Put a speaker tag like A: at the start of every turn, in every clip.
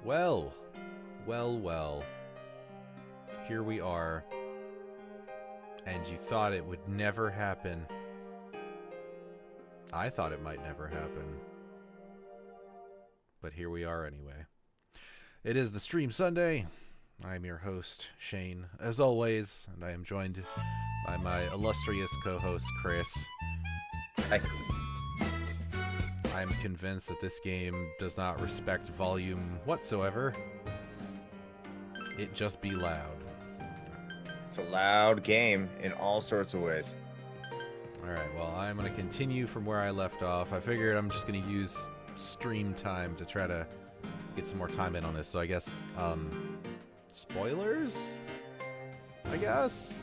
A: Well, well. Here we are. And you thought it would never happen. I thought it might never happen. But here we are anyway. It is the Stream Sunday. I'm your host, Shane, as always, and I am joined by my illustrious co-host, Chris.
B: Hi.
A: I'm convinced that this game does not respect volume whatsoever. It just be loud.
B: It's a loud game in all sorts of ways.
A: Alright, well, I'm going to continue from where I left off. I figured I'm just going to use stream time to try to get some more time in on this. So I guess, spoilers? I guess?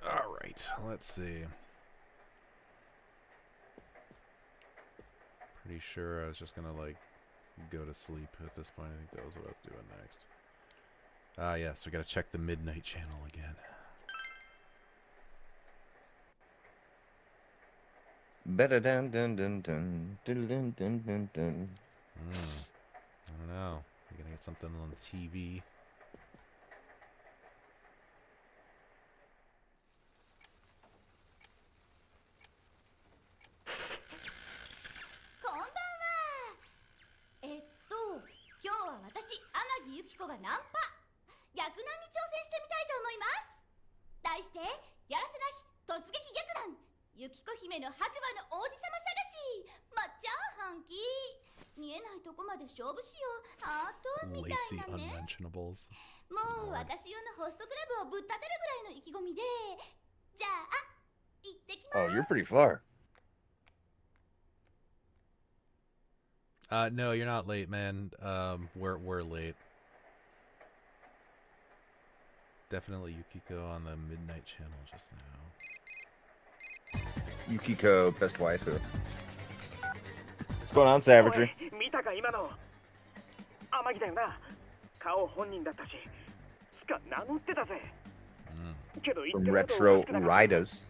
A: Alright, let's see. Pretty sure I was just gonna, like, go to sleep at this point. I think that was what I was doing next. Ah, yes, we gotta check the Midnight Channel again.
B: Better dun dun dun dun dun dun dun dun dun.
A: I don't know. We're gonna get something on the TV. Lacy unmentionables.
B: Oh, you're pretty far.
A: No, you're not late, man. We're late. Definitely Yukiko on the Midnight Channel just now.
B: Yukiko, best waifu. What's going on, Savagery? From Retro Riders.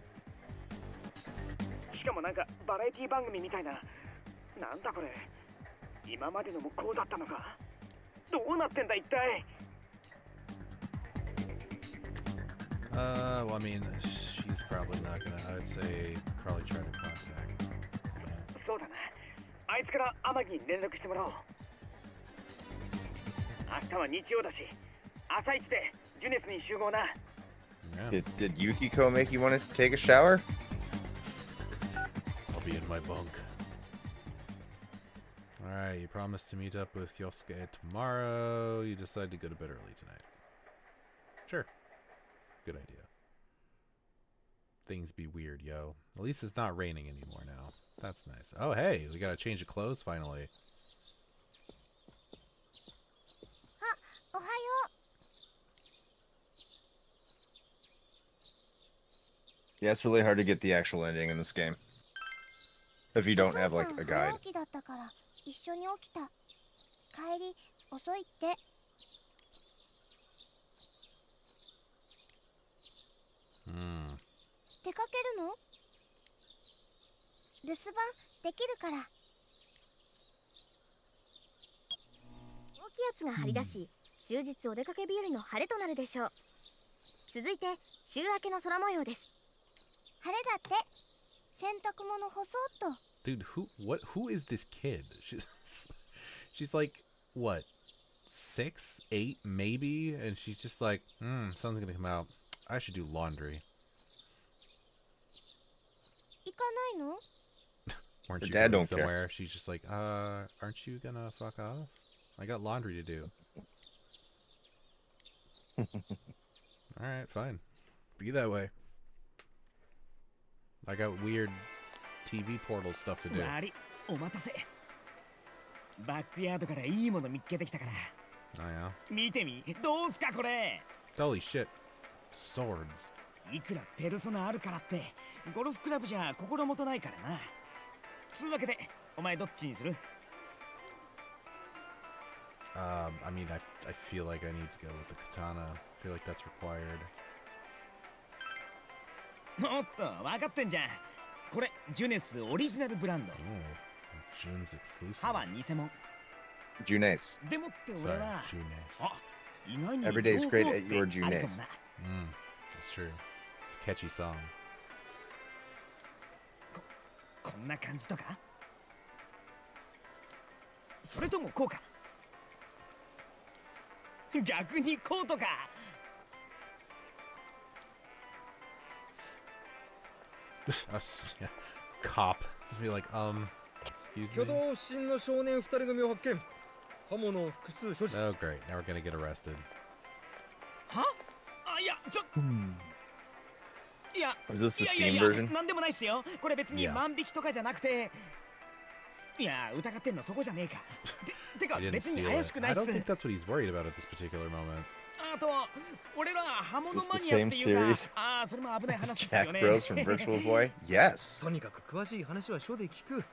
A: Well, I mean, she's probably not gonna. I would say probably try to contact. Yeah.
B: Did Yukiko make you want to take a shower?
A: I'll be in my bunk. Alright, you promised to meet up with Yosuke tomorrow. You decide to go to bed early tonight. Sure. Good idea. Things be weird, yo. At least it's not raining anymore now. That's nice. Oh, hey, we got a change of clothes finally.
B: Yeah, it's really hard to get the actual ending in this game. If you don't have, like, a guide.
A: Hmm. Dude, who is this kid? She's like, what, 6, 8, maybe? And she's just like, sun's gonna come out. I should do laundry. Weren't
B: Her
A: you
B: dad
A: going
B: don't care.
A: somewhere? She's just like, aren't you gonna fuck off? I got laundry to do. Alright, fine. Be that way. I got weird TV portal stuff to do.
C: お待たせ。バックヤードからいいもの見っけてきたから。
A: Oh yeah.
C: 見てみ、どうすかこれ。
A: Holy shit. Swords.
C: いくらペルソナあるからって、ゴルフクラブじゃ心もとないからな。つうわけで、お前どっちにする？
A: I mean, I feel like I need to go with the katana. I feel like that's required.
C: おっと、分かってんじゃん。これジュネスオリジナルブランド
A: Oh, June's exclusive.
C: 歯は偽物
B: Junes.
C: でもって俺
A: Sorry,
C: は
A: Junes.
C: あ意外に
B: Every day is great at your
C: あるかも
B: Junes.
C: な
A: Mm, that's true. It's a catchy song.
C: こんな感じとかそれともこうか逆にこうとか
A: Us, yeah. Cop. Just be like, excuse
D: 挙
A: me.
D: 動不審の少年2人組を発見刃物を複数所持
A: Oh, great. Now we're gonna get arrested.
C: はあいやちょいや
B: Is this the
C: いや
B: Steam
C: いや
B: version?
C: なんでもないっすよこれ別に
A: Yeah.
C: 万引きとかじゃなくていや疑ってんのそこじゃねえかてか
A: He didn't
C: 別に
A: steal
C: 怪しく
A: it.
C: ない
A: I
C: っ
A: don't
C: す
A: think that's what he's worried about at this particular moment.
C: あと俺ら刃物
B: Is
C: マ
B: this
C: ニ
B: the
C: アって
B: same
C: いうか
B: series?
C: ああそれも危ない
B: Is
C: 話っすよ
B: Jack
C: ね
B: Bros from Virtual Boy? Yes.
D: とにかく詳しい話は書で聞く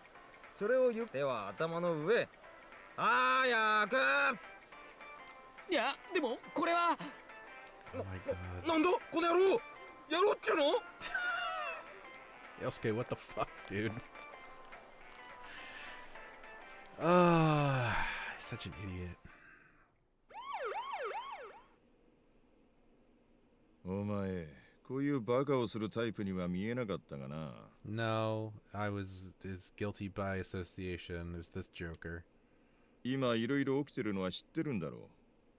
D: それを言うでは頭の上早く
C: いやでもこれは
A: Oh my god.
D: なんだこの野郎やろうっちゅうの
A: Yosuke, what the fuck, dude? Ah, such an idiot.
E: お前こういうバカをするタイプには見えなかったがな。
A: No, I was is guilty by association. It was this Joker.
E: 今いろいろ起きてるのは知ってるんだろ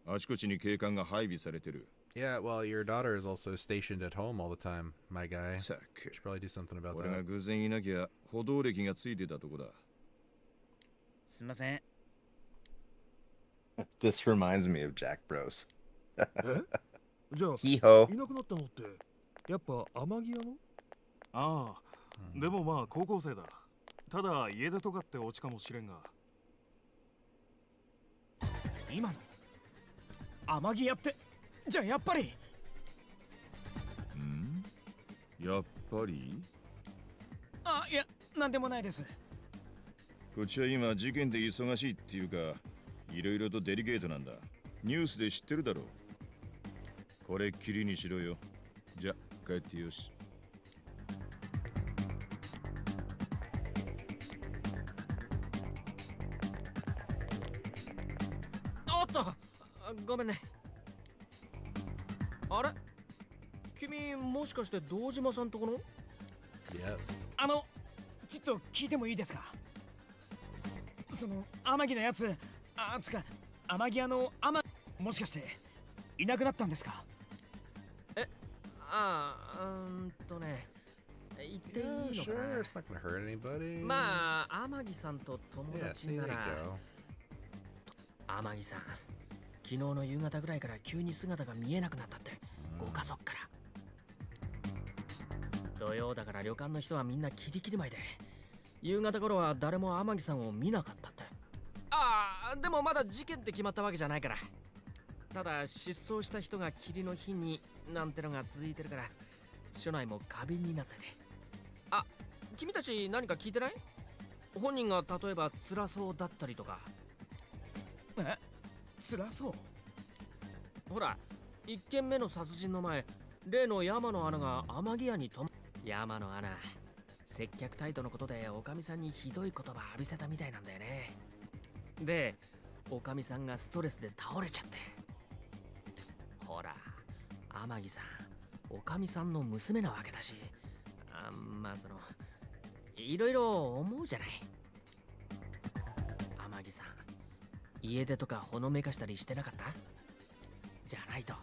E: う。あちこちに警官が配備されてる。
A: Yeah, well, your daughter is also stationed at home all the time, my guy.
E: さく
A: Should probably do something about
E: 俺が
A: that.
E: 偶然いなきゃ歩道歴がついてたとこだ。
C: すみません
B: This reminds me of Jack Bros.
D: じゃあ
B: Hee ho.
D: いなくなったのってやっぱ天城屋の
F: ああ、でもまあ高校生だ。ただ家出とかってオチかもしれんが。
C: 今の天城屋ってじゃあやっぱり
E: んやっぱり
C: あいやなんでもないです
E: こっちは今事件で忙しいっていうかいろいろとデリケートなんだ。ニュースで知ってるだろう。これっきりにしろよ。じゃ帰ってよし。
G: おっとごめんねあれ君もしかして堂島さんとこの
A: Yes.
C: ちょっと聞いてもいいですかその天城のやつつか天城屋のもしかしていなくなったんですか
G: ああ言っていい
A: Yeah,
G: のか
A: sure.
G: な
A: It's not gonna hurt anybody.
G: まあ天城さんと友
A: Yeah,
G: 達
A: see,
G: な
A: there
G: ら
A: you go.
G: 天城さん昨日の夕方ぐらいから急に姿が見えなくなったってご家族から土曜だから旅館の人はみんなキリキリ前で夕方頃は誰も天城さんを見なかったってでもまだ事件って決まったわけじゃないからただ失踪した人が霧の日になんてのが続いてるから署内も過敏になってて君たち何か聞いてない？本人が例えば辛そうだったりとか
C: 辛そう
G: ほら1件目の殺人の前例の山野アナが天城屋に山野アナ接客態度のことでおかみさんにひどい言葉浴びせたみたいなんだよねでおかみさんがストレスで倒れちゃってほら天城さんおかみさんの娘なわけだしまあいろいろ思うじゃない天城さん家出とかほのめかしたりしてなかったじゃないと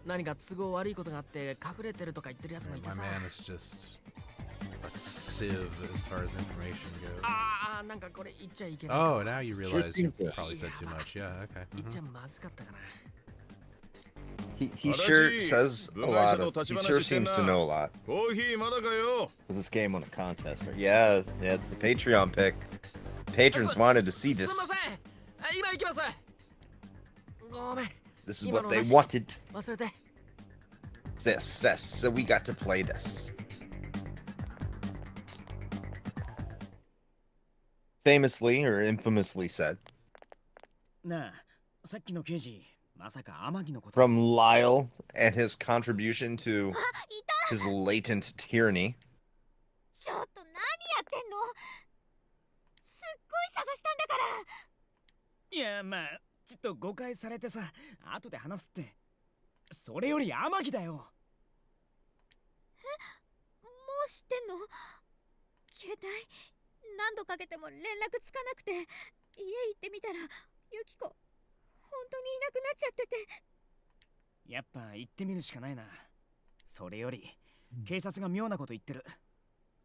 G: 何か都合悪いことがあって隠れてるとか言ってるやつもい
A: Man,
G: て
A: my
G: さ
A: man is just a sieve as far as information goes.
G: なんかこれ言っちゃいけない
A: Oh, now you realize you
B: seems to.
A: probably said too much. Yeah, okay.
G: 言っ
A: mhm.
G: ちゃまずかったかな
B: He sure says a lot of. He sure seems to know a lot.
E: コーヒーまだかよ。
B: Because this game won a contest, right? Yeah, it's the Patreon pick. Patrons wanted to see
G: す
B: this.
G: いません今行きますごめん
B: This is
G: 今
B: what
G: の
B: they
G: なし
B: wanted.
G: 忘れて
B: So we got to play this. Famously or infamously said
C: なあさっきの刑事まさか天城のこと
B: from Lyle and his contribution to his latent tyranny.
H: しちょっと何やってんの。すっごい探したんだから。
C: いやまあちょっと誤解されてさ、後で話すって。それより天城だよ。
H: もう知ってんの。携帯何度かけても連絡つかなくて、家行ってみたらユキコ本当にいなくなっちゃってて。
C: やっぱ行ってみるしかないな。それより警察が妙なこと言ってる。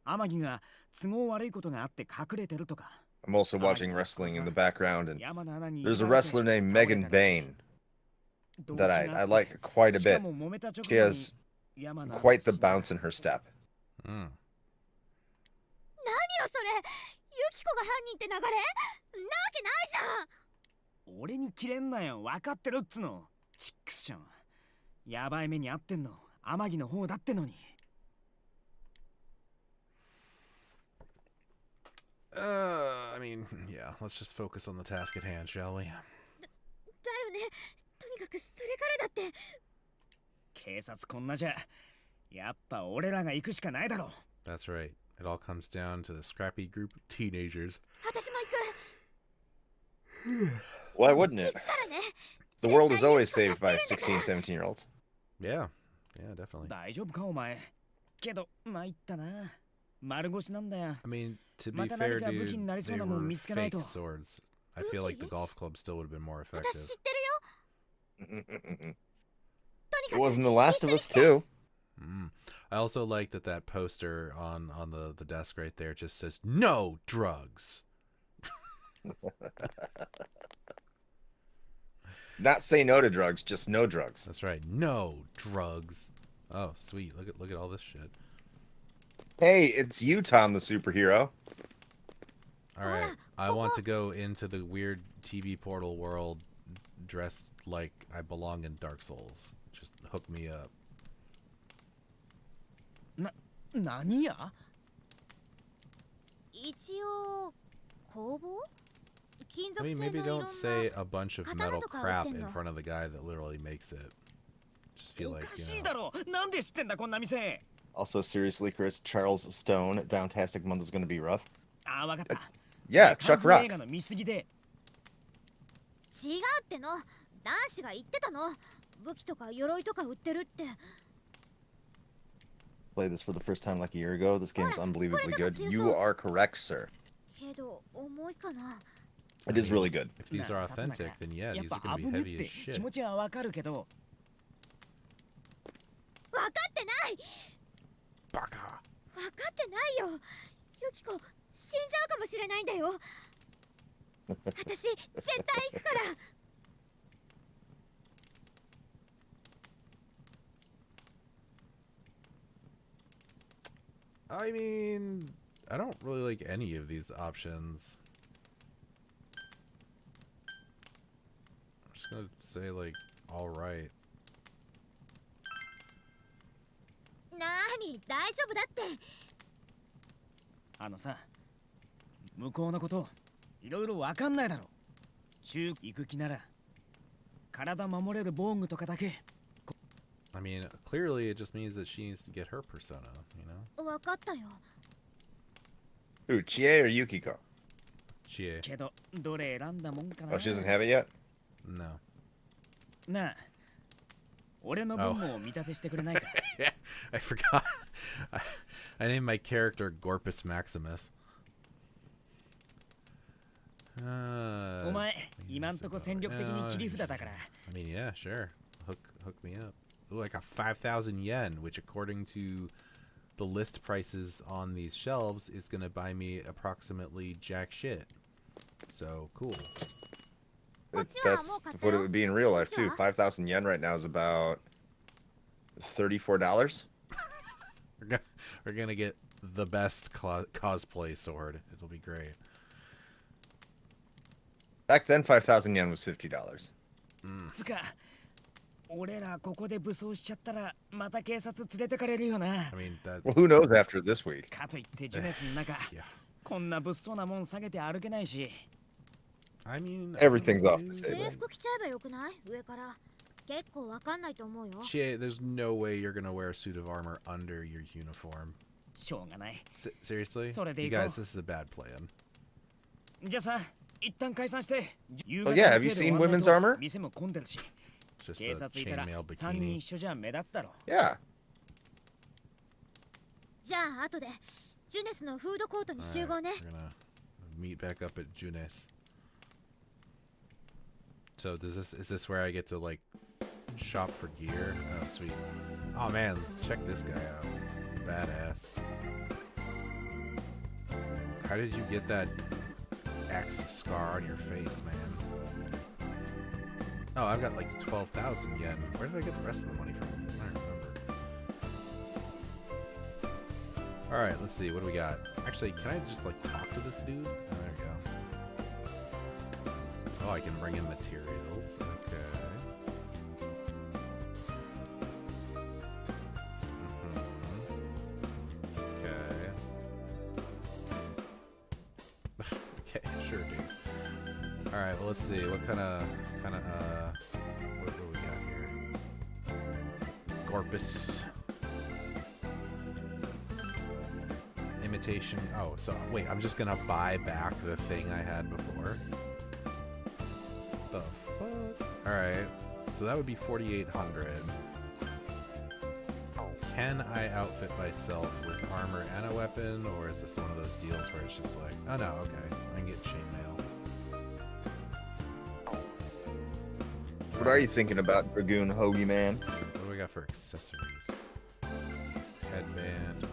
C: 天城が都合悪いことがあって隠れてるとか。
B: I'm also watching wrestling in the background, and
C: 山の穴に
B: there's a wrestler named Megan Bain
C: 動機
B: that
C: が
B: I
C: あって
B: like quite a
C: しか
B: bit.
C: も揉めた直
B: She
C: 後に
B: has
C: 山の穴
B: quite the
C: に
B: bounce in her step.
A: うん。
H: 何よそれ。ユキコが犯人って流れなわけないじゃん。
C: 俺にキレんなよ。分かってるっつの。チックスちゃん。やばい目に遭ってんの天城の方だってのに。
A: I mean, yeah, let's just focus on the task at hand, shall we?
H: だよね。とにかくそれからだって。
C: 警察こんなじゃやっぱ俺らが行くしかないだろ。
A: That's right. It all comes down to the scrappy group of teenagers.
H: 私も行く。
B: Why wouldn't it?
H: 行くからね。
B: The world is always saved by 16, 17-year-olds.
A: Yeah. Yeah, definitely.
C: 大丈夫かお前。けど参ったな。丸腰なんだよ。
A: I mean, to be
C: また
A: fair,
C: 何か武器になり
A: dude,
C: そう
A: they
C: なもん
A: were
C: 見つけない
A: fake
C: と。
A: swords. I feel like the golf club still would have been more
H: 私
A: effective.
H: 知ってるよ。
B: It
H: とにかく
B: wasn't The Last of Us 2.
A: Mm. I also like that poster on the desk right there just says no drugs.
B: Not say no to drugs, just no drugs.
A: That's right. No drugs. Oh, sweet. Look at all this shit.
B: Hey, it's you, Tom the superhero.
A: All right. I want to go into the weird TV portal world dressed like I belong in Dark Souls. Just hook me up.
C: 何や。
H: 一応工房。 金
A: I
H: 属
A: mean,
H: 製
A: maybe
H: のいろんな
A: don't say a bunch of metal
H: Katanaとか
A: crap
H: 売ってん
A: in
H: の。
A: front of the guy that literally makes it. Just feel
C: お
A: like,
C: か
A: you
C: しい
A: know.
C: だろ。なんで知ってんだこんな店。
B: Also, seriously, Chris, Charles Stone, Downtastic Month is going to be rough.
C: ああ、わかった。
B: Yeah,
C: カン
B: Chuck
C: フー映
B: Rock.
C: 画の見過ぎで。
H: 違うっての。男子が言ってたの。武器とか鎧とか売ってるって。
B: Played this for the first time like a year ago. This game's unbelievably good.
H: Hold on.
B: You are correct, sir.
H: けど重いかな。
B: It is really good.
A: If these are
C: なあ、里中
A: authentic, then yeah,
C: やっ
A: these
C: ぱ
A: are going to
C: 危
A: be
C: ねっ
A: heavy
C: て
A: as
C: 気
A: shit.
C: 持ちはわかるけど。
H: 分かってない。
A: Baka.
H: 分かってないよ。ユキコ死んじゃうかもしれないんだよ。私絶対行くから。
A: I mean, I don't really like any of these options. I'm just gonna say like, all right.
H: なーに大丈夫だって。
C: あのさ、向こうのこといろいろわかんないだろ。中行く気なら体守れる防具とかだけ。
A: I mean, clearly it just means that she needs to get her persona, you know?
H: 分かったよ。
B: Who, Chie or Yukiko?
A: Chie.
C: けどどれ選んだもんかな。
B: Oh, she doesn't have it yet?
A: No.
C: なあ、俺の分も見立てしてくれないか。
A: I forgot. I named my character Gorpus Maximus.
C: お前、今んとこ戦力的に切り札だから。
A: I mean, yeah, sure. Hook me up. Ooh, I got 5,000 yen, which according to the list prices on these shelves is going to buy me approximately jack shit. So, cool.
B: That's what it would be in real life, too. 5,000 yen right now is about $34.
A: We're gonna get the best cosplay sword. It'll be great.
B: Back then, 5,000 yen was $50.
C: つか、俺らここで武装しちゃったらまた警察連れてかれるよな。
A: I mean, that.
B: Well, who knows after this week?
C: かといってジュネスの中、
A: Yeah.
C: こんな物騒なもん下げて歩けないし。
A: I mean,
B: Everything's off the
H: 制
B: table.
H: 服着ちゃえばよくない？上から。結構わかんないと思うよ。
A: Chie, there's no way you're gonna wear a suit of armor under your uniform.
C: しょうがない。
A: Seriously?
C: それで
A: You
C: 行こう。
A: guys, this is a bad plan.
C: じゃあさ、一旦解散して。
B: Oh yeah, have you seen women's armor?
C: 店も混んでるし、
A: Just
C: 警
A: a
C: 察いたら
A: chainmail
C: 3人
A: bikini.
C: 一緒じゃ目立つだろ。
B: Yeah.
H: じゃあ後でジュネスのフードコートに集合
A: Alright,
H: ね。
A: we're gonna meet back up at Junes. So is this where I get to like shop for gear? Oh sweet. Oh man, check this guy out. Badass. How did you get that X scar on your face, man? Oh, I've got like 12,000 yen. Where did I get the rest of the money from? I don't remember. Alright, let's see. What do we got? Actually, can I just like talk to this dude? Oh, there we go. Oh, I can bring in materials. Okay. Okay. Okay, sure, dude. Alright, well, let's see. What kind of, what do we got here? Gorpus. Imitation. Oh, so wait, I'm just gonna buy back the thing I had before. The fuck? Alright. So that would be 4,800. Can I outfit myself with armor and a weapon, or is this one of those deals where it's just like, oh no, okay, I can get chainmail.
B: What are you thinking about, Dragoon Hoagie Man?
A: What do we got for accessories? Headband,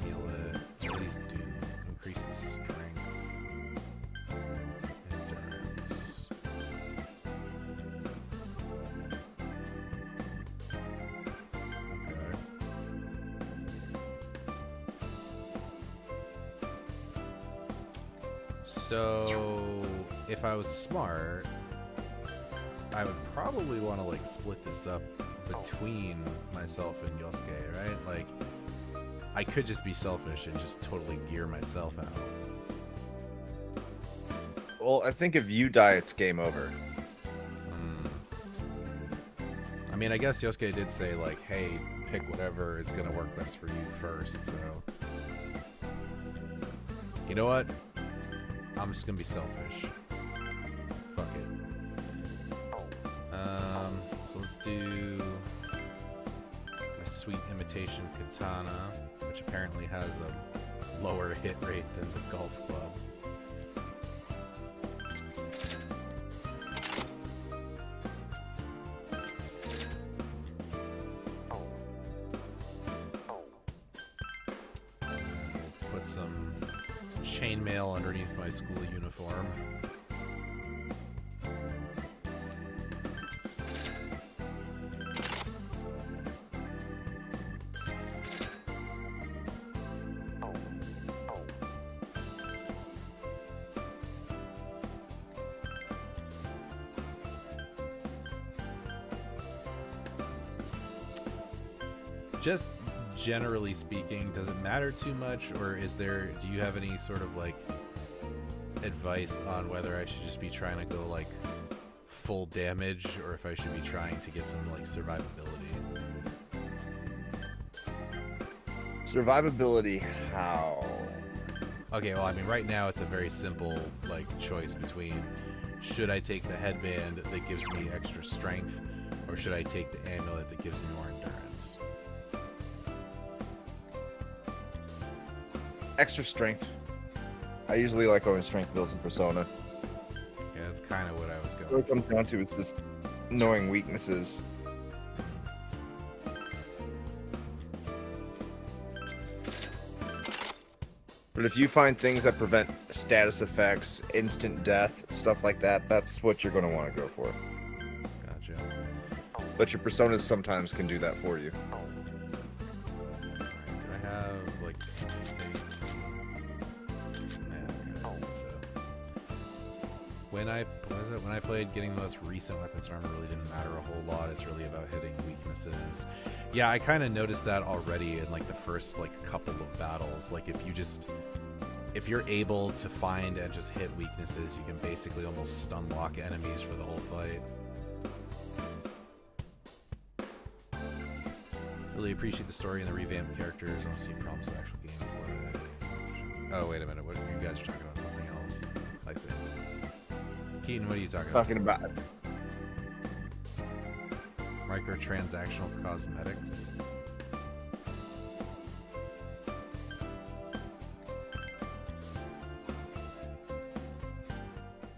A: amulet. What do these do? Increases strength. Endurance. Okay. So, if I was smart, I would probably want to like split this up between myself and Yosuke, right? Like, I could just be selfish and just totally gear myself out.
B: Well, I think if you die, it's game over.
A: I mean, I guess Yosuke did say like, hey, pick whatever is gonna work best for you first, so... You know what? I'm just gonna be selfish. Fuck it. So let's do my sweet imitation katana, which apparently has a lower hit rate than the golf club. Put some chainmail underneath my school uniform. Just generally speaking, does it matter too much, or do you have any sort of like advice on whether I should just be trying to go like full damage, or if I should be trying to get some like survivability?
B: Survivability, how?
A: Okay, well, I mean, right now it's a very simple like choice between should I take the headband that gives me extra strength, or should I take the amulet that gives me more endurance?
B: Extra strength. I usually like going strength builds in Persona.
A: Yeah, that's kind of what I was
B: What
A: going
B: it comes down to is just knowing weaknesses. But if you find things that prevent status effects, instant death, stuff like that, that's what you're going to want to go for.
A: Gotcha.
B: But your personas sometimes can do that for you.
A: Do I have like anything? Yeah, okay, I don't think so. When I played, getting the most recent weapons armor really didn't matter a whole lot. It's really about hitting weaknesses. Yeah, I kind of noticed that already in like the first like couple of battles. Like if you're able to find and just hit weaknesses, you can basically almost stun lock enemies for the whole fight. Really appreciate the story and the revamped characters. I don't see problems with actual gameplay. Oh, wait a minute. What you guys are talking about? Something else, I think. Keaton, what are you talking about?
B: Talking about
A: Microtransactional cosmetics.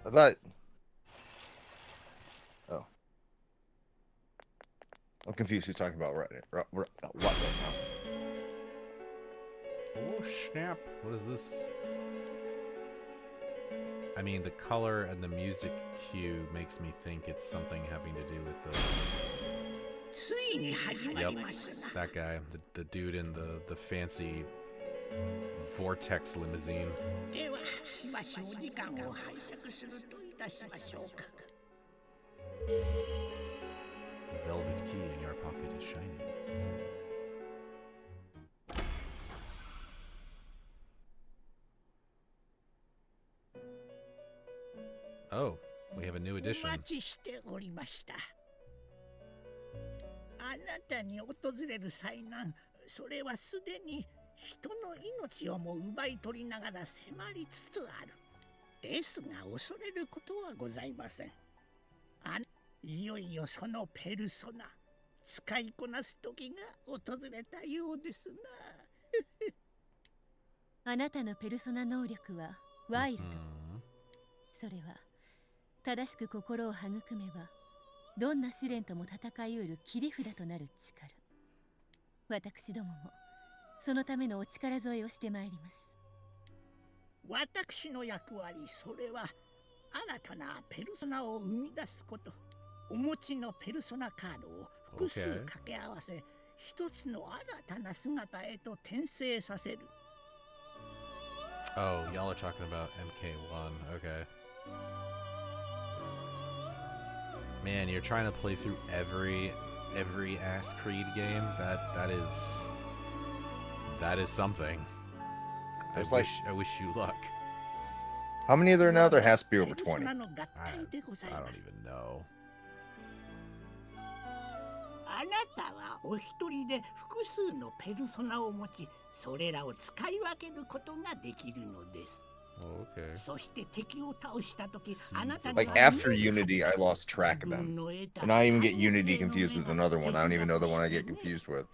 B: I thought. Oh. I'm confused who's talking about what right now.
A: Oh snap! What is this? I mean, the color and the music cue makes me think it's something having to do with the. Yep, that guy, the dude in the fancy vortex limousine. The velvet key in your pocket is shining. Oh, we have a new edition.
I: お待ちしておりました。あなたに訪れる災難、それはすでに人の命をも奪い取りながら迫りつつある。ですが恐れることはございません。いよいよそのペルソナ、使いこなす時が訪れたようですな。
H: あなたのペルソナ能力はワイルド。それは正しく心を育めばどんな試練とも戦いうる切り札となる力。私どももそのためのお力添えをしてまいります。
I: 私の役割、それは新たなペルソナを生み出すこと。お持ちのペルソナカードを複数掛け合わせ、一つの新たな姿へと転生させる。
A: Oh, y'all are talking about MK1. Okay. Man, you're trying to play through every Ass Creed game. That is something. I wish you luck.
B: How many are there now? There has to be over 20.
A: I don't even know.
I: あなたはお一人で複数のペルソナを持ち、それらを使い分けることができるのです。
A: Okay.
I: そして敵を倒したとき、あなたに
B: Like after Unity, I lost track of them. And I even get Unity confused with another one. I don't even know the one I get confused with.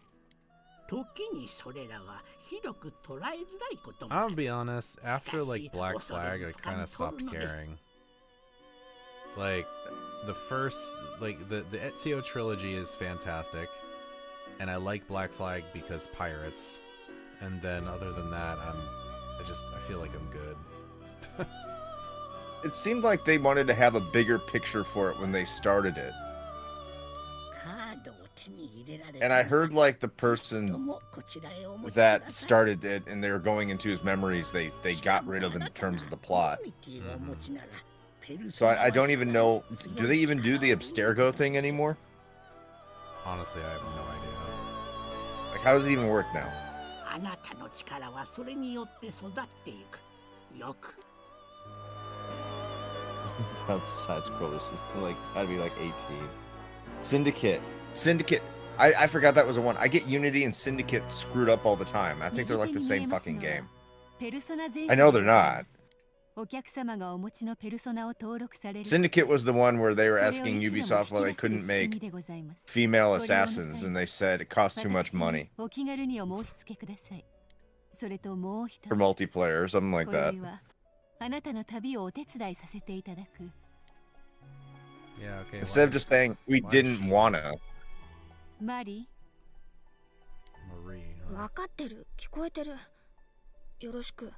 I: 時にそれらは広く捉えづらいことも。
A: I'll be honest, after like Black Flag, I kind of stopped caring. Like the first, like the Ezio trilogy is fantastic, and I like Black Flag because pirates. And then other than that, I feel like I'm good.
B: It seemed like they wanted to have a bigger picture for it when they started it. And I heard like the person that started it and they were going into his memories, they got rid of in terms of the plot. So I don't even know, do they even do the Abstergo thing anymore?
A: Honestly, I have no idea.
B: Like, how does it even work now? Side scrollers, like, gotta be like 18. Syndicate. I forgot that was a one. I get Unity and Syndicate screwed up all the time. I think they're like the same fucking game. I know they're not. Syndicate was the one where they were asking Ubisoft why they couldn't make female assassins, and they said it costs too much money. For multiplayer or something like that.
A: Yeah, okay.
B: Instead of just saying, we didn't wanna.
H: Marie.
A: Marie.
H: わかってる。聞こえてる。よろしく。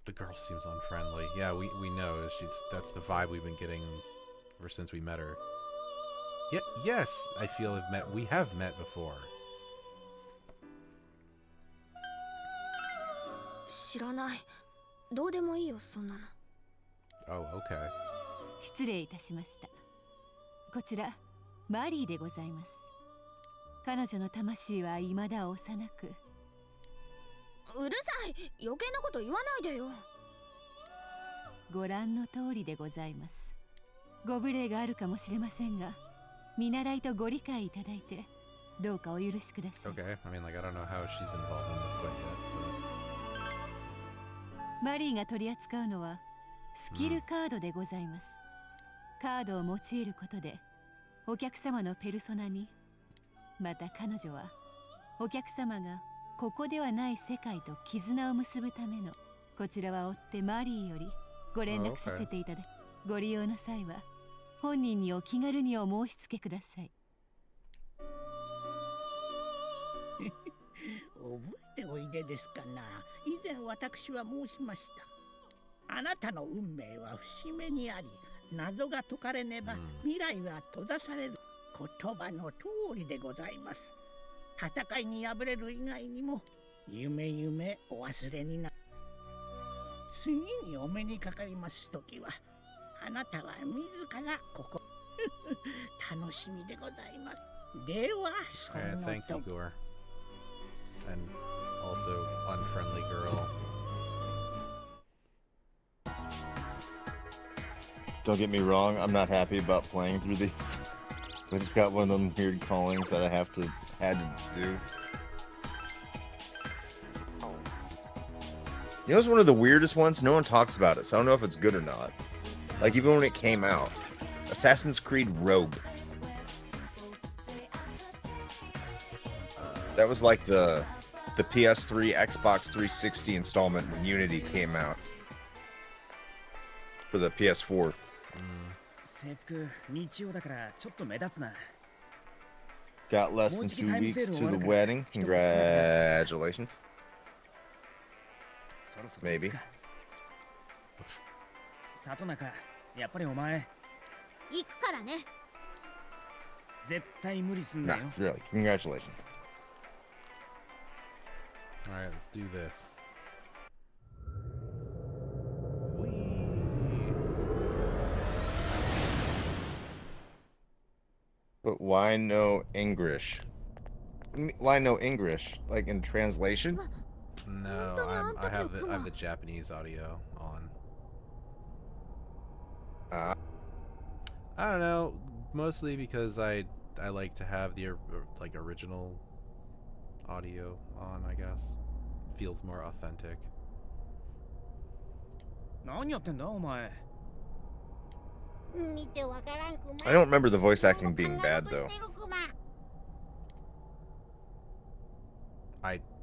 A: The girl seems unfriendly. Yeah, we know. That's the vibe we've been getting ever since we met her. Yeah, yes, I feel we have met before.
H: 知らない。どうでもいいよ、そんなの。
A: Oh, okay.
H: 失礼いたしました。こちら、マリーでございます。彼女の魂は未だ幼く。うるさい、余計なこと言わないでよ。ご覧の通りでございます。ご無礼があるかもしれませんが、見習いとご理解いただいてどうかお許しください。
A: Okay, I mean, like, I don't know how she's involved in this quite yet,
H: マリーが取り扱うのはスキルカードでございます。カードを用いることでお客様のペルソナに、また彼女はお客様がここではない世界と絆を結ぶための、こちらは追ってマリーよりご連絡させていただき、ご利用の際は本人にお気軽にお申し付けください。
I: 覚えておいでですかな。以前私は申しました。あなたの運命は節目にあり、謎が解かれねば未来は閉ざされる。言葉の通りでございます。戦いに敗れる以外にも夢夢お忘れにな。次にお目にかかりますときはあなたは自らここ楽しみでございます。ではそ
A: but... Alright,
I: の
A: thanks,
I: と
A: Igor. And also, unfriendly girl.
B: Don't get me wrong, I'm not happy about playing through these. I just got one of them weird callings that I had to do. You know, it's one of the weirdest ones. No one talks about it, so I don't know if it's good or not. Like, even when it came out, Assassin's Creed Rogue. That was like the PS3, Xbox 360 installment when Unity came out for the PS4.
C: 制服日曜だからちょっと目立つな。
B: Got less than 2 weeks to the wedding. Congratulations.
C: そろそろ
B: Maybe.
C: 里中、やっぱりお前
H: 行くからね。
C: 絶対無理すん
B: Nah,
C: なよ。
B: really. Congratulations.
A: Alright, let's do this.
B: But why no English? Why no English? Like in translation?
A: No, I have the Japanese audio on. I don't know, mostly because I like to have the like original audio on, I guess. Feels more authentic.
C: 何やってんだお前。
B: I don't remember the voice acting being bad though.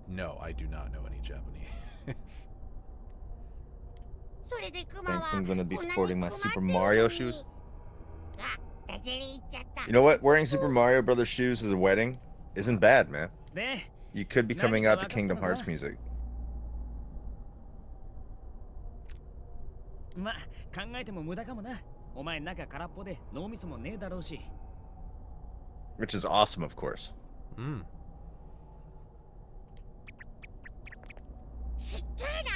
A: No, I do not know any Japanese.
B: Thanks, I'm gonna be sporting my Super Mario shoes. You know what? Wearing Super Mario Brothers shoes as a wedding isn't bad, man.
C: で、
B: You could be coming out to Kingdom Hearts music.
C: ま、考えても無駄かもな。お前中空っぽで脳みそもねえだろうし。
B: Which is awesome, of course.
J: 知ってるな。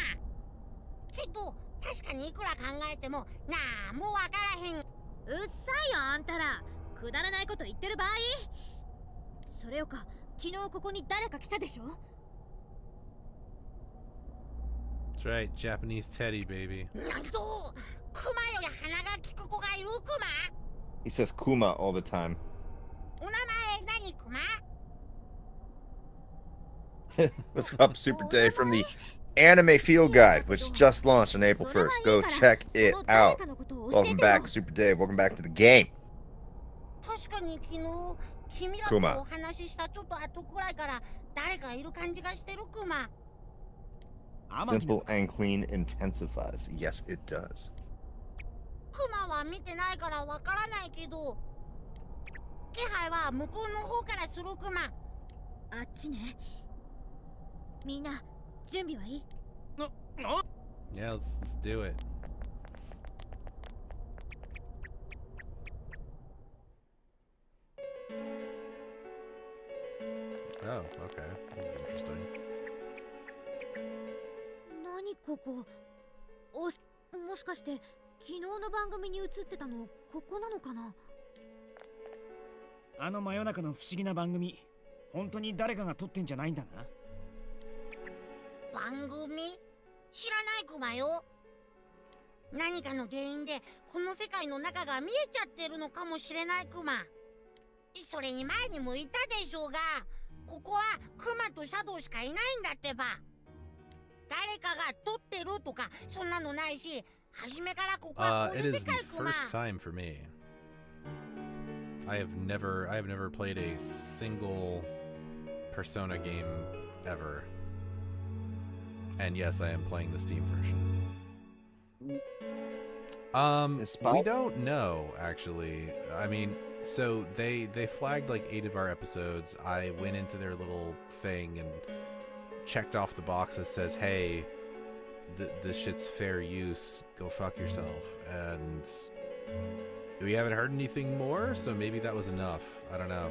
J: けど確かにいくら考えてもなんもわからへん。うっさいよあんたら。くだらないこと言ってる場合。それよか、昨日ここに誰か来たでしょ。
A: That's right, Japanese Teddy, baby.
J: なんと、クマより鼻が利く子がいるクマ。
B: He says Kuma all the time.
J: お名前何クマ？
B: What's up, Super Day from the Anime Field Guide, which just launched on April 1st. Go check it out. Welcome back, Super Dave. Welcome back to the game.
J: 確かに昨日君らとお話ししたちょっと後くらいから誰かいる感じがしてるクマ。
B: Simple and clean intensifies. Yes, it does.
J: クマは見てないからわからないけど、気配は向こうの方からするクマ。
H: あっちね。みんな準備はいい？
A: Yeah, let's do it. Oh, okay. This is interesting.
H: 何ここ？もしかして昨日の番組に映ってたのここなのかな？
C: あの真夜中の不思議な番組、本当に誰かが撮ってんじゃないんだな。
J: 番組？知らないクマよ。何かの原因でこの世界の中が見えちゃってるのかもしれないクマ。それに前にも言ったでしょうが、ここはクマとシャドウしかいないんだってば。誰かが撮ってるとかそんなのないし、初めからここはこう
A: It
J: いう
A: is
J: 世
A: the
J: 界クマ。
A: first time for me. I have never played a single Persona game ever. And yes, I am playing the Steam version. We don't know, actually. I mean, so they flagged like 8 of our episodes. I went into their little thing and checked off the box that says, hey, this shit's fair use, go fuck yourself. And we haven't heard anything more, so maybe that was enough. I don't know.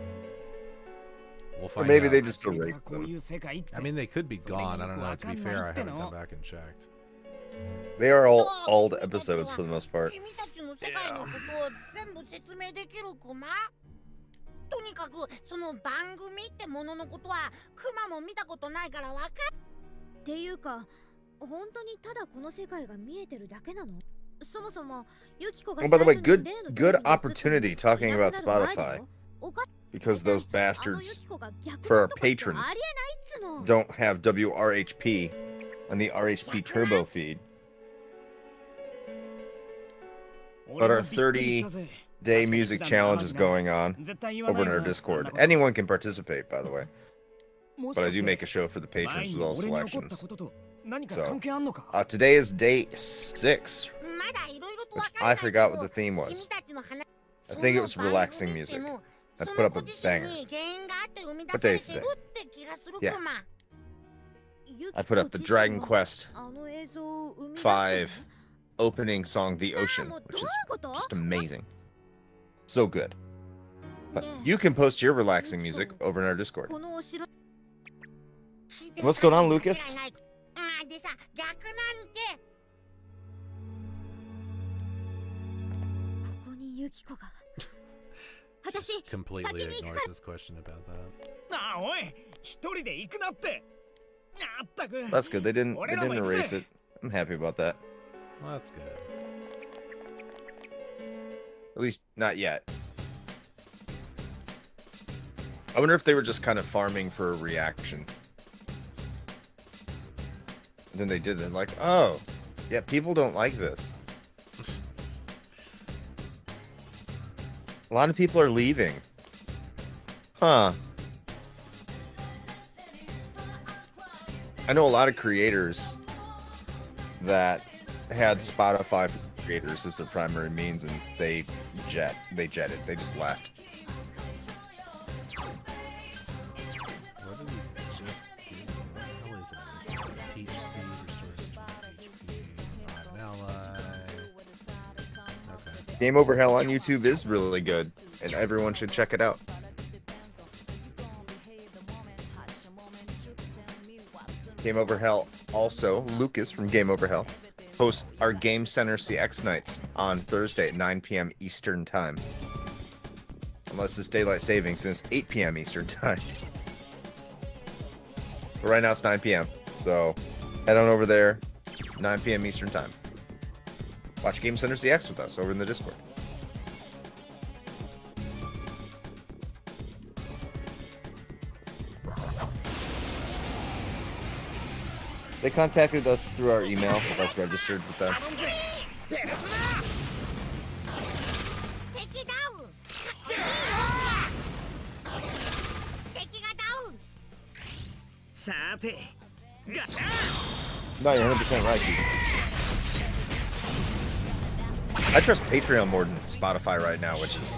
A: We'll
B: Or
A: find
B: maybe
A: out.
B: they just erased them.
A: I mean, they could be gone. I don't know. To be fair, I haven't gone back and checked.
B: They are all old episodes for the most part.
J: 君たちの世界のことを全部説明できるクマ？とにかくその番組ってもののことはクマも見たことないからわかる。
K: っていうか、本当にただこの世界が見えてるだけなの？そもそもユキコが
B: Oh, by the way, good opportunity talking about Spotify. Because those bastards, for our patrons, don't have WRHP on the RHP Turbo feed. But our 30-day music challenge is going on over in our Discord. Anyone can participate, by the way. But I do make a show for the patrons with all selections. So, today is day 6, which I forgot what the theme was. I think it was relaxing music. I put up a banger. What day is today? Yeah. I put up the Dragon Quest 5 opening song, The Ocean, which is just amazing. So good. But you can post your relaxing music over in our Discord. What's going on, Lucas?
A: Completely ignores this question about that.
B: That's good. They didn't erase it. I'm happy about that.
A: Well, that's good.
B: At least not yet. I wonder if they were just kind of farming for a reaction. And then they did it like, oh, yeah, people don't like this. A lot of people are leaving. Huh. I know a lot of creators that had Spotify for creators as their primary means, and they jetted. They just left.
A: What did we just do? What the hell is this? Peach seed restores HP. An ally. Okay.
B: Game Over Hell on YouTube is really good, and everyone should check it out. Game Over Hell, also, Lucas from Game Over Hell, hosts our Game Center CX nights on Thursday at 9 p.m. Eastern Time. Unless it's daylight savings, then it's 8 p.m. Eastern Time. But right now it's 9 p.m. So head on over there, 9 p.m. Eastern Time. Watch Game Center CX with us over in the Discord. They contacted us through our email with us registered with them. No, you're 100% right, dude. I trust Patreon more than Spotify right now, which is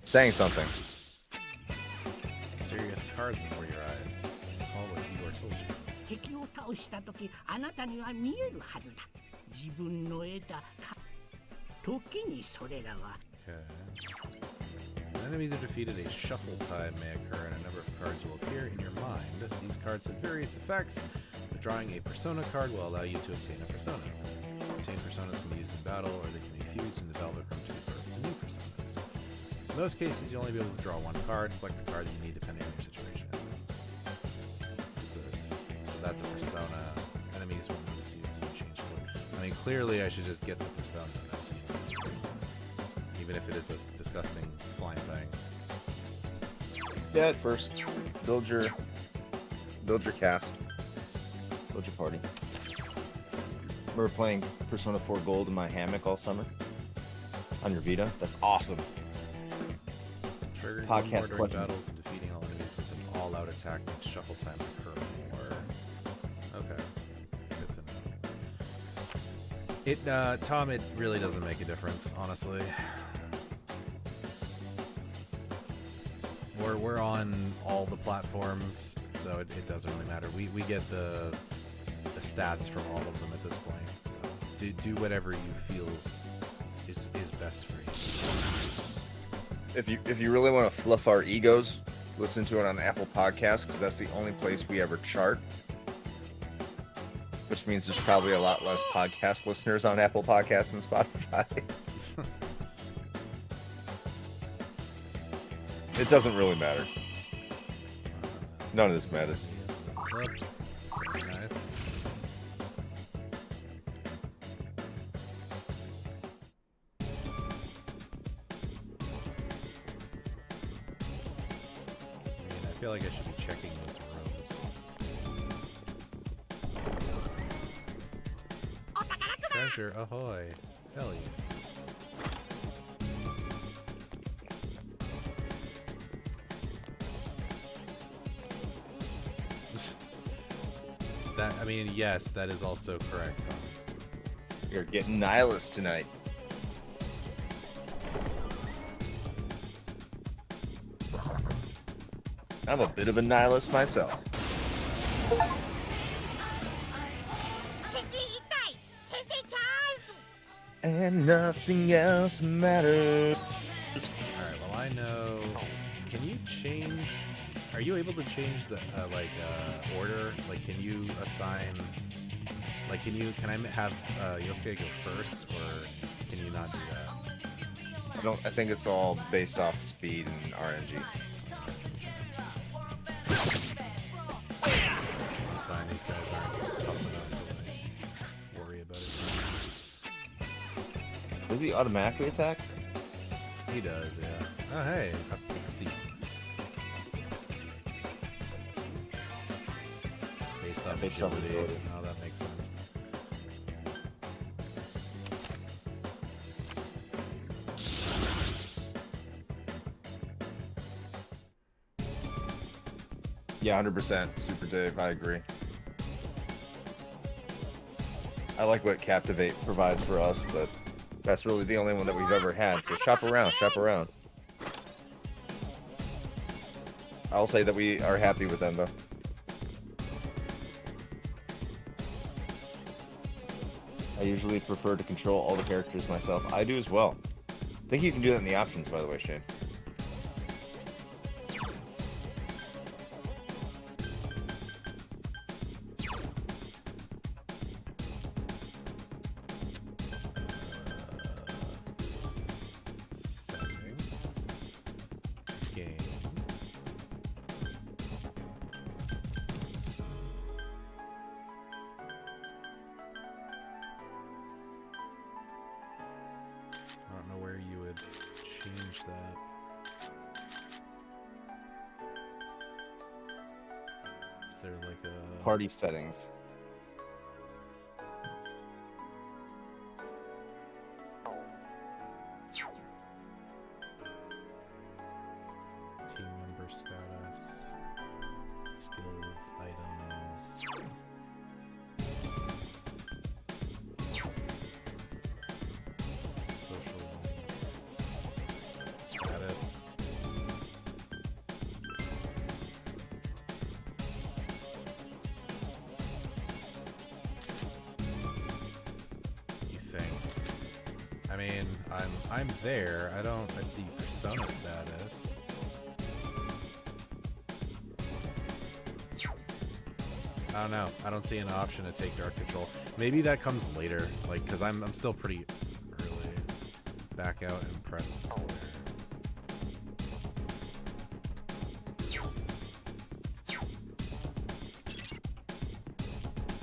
B: saying something.
A: Mysterious cards before your eyes. All what Igor told you.
I: 敵を倒した時あなたには見えるはずだ。自分の得た時にそれらは
A: Okay. Enemies have defeated, a shuffle time may occur, and a number of cards will appear in your mind. These cards have various effects, but drawing a persona card will allow you to obtain a persona. Obtained personas can be used in battle, or they can be fused and developed to birth new personas. In most cases, you'll only be able to draw one card. Select the cards you need depending on your situation. So that's a persona. Enemies will use you to change form. I mean, clearly I should just get the persona. That seems... Even if it is a discard disgusting slime thing.
B: Yeah, at first. Build your cast. Build your party. We were playing Persona 4 Gold in my hammock all summer. On your Vita. That's awesome.
A: Triggering
B: Podcast
A: one more during
B: question.
A: battles and defeating all enemies with an all-out attack makes shuffle time occur more. Okay. Good to know. It, Tom, it really doesn't make a difference, honestly. We're on all the platforms, so it doesn't really matter. We get the stats from all of them at this point. So do whatever you feel is best for you.
B: If you really want to fluff our egos, listen to it on Apple Podcasts, because that's the only place we ever chart. Which means there's probably a lot less podcast listeners on Apple Podcasts than Spotify. It doesn't really matter. None of this matters.
A: Very nice. I feel like I should be checking those rooms. Treasure ahoy! Hell yeah! That, I mean, yes, that is also correct, Tom.
B: You're getting nihilist tonight. I'm a bit of a nihilist myself. And nothing else matters.
A: Alright, well I know... Can you change... Are you able to change the, order? Like, can you assign... Like, can I have Yosuke go first, or can you not do that?
B: I think it's all based off speed and RNG.
A: It's fine, these guys aren't tough enough to, like, worry about it.
B: Does he automatically attack?
A: He does, yeah. Oh, hey, a pixie. Based off agility. Oh, that makes sense.
B: Yeah, 100%. Super Dave, I agree. I like what Captivate provides for us, but that's really the only one that we've ever had. So shop around, shop around. I'll say that we are happy with them, though. I usually prefer to control all the characters myself. I do as well. I think you can do that in the options, by the way, Shane.
A: Game. I don't know where you would change that. Is there like a
B: Party settings.
A: team member status, skills, items? Social status. You think? I mean, I'm there. I see persona status. I don't know. I don't see an option to take Dark Control. Maybe that comes later, like, because I'm still pretty early. Back out and press square.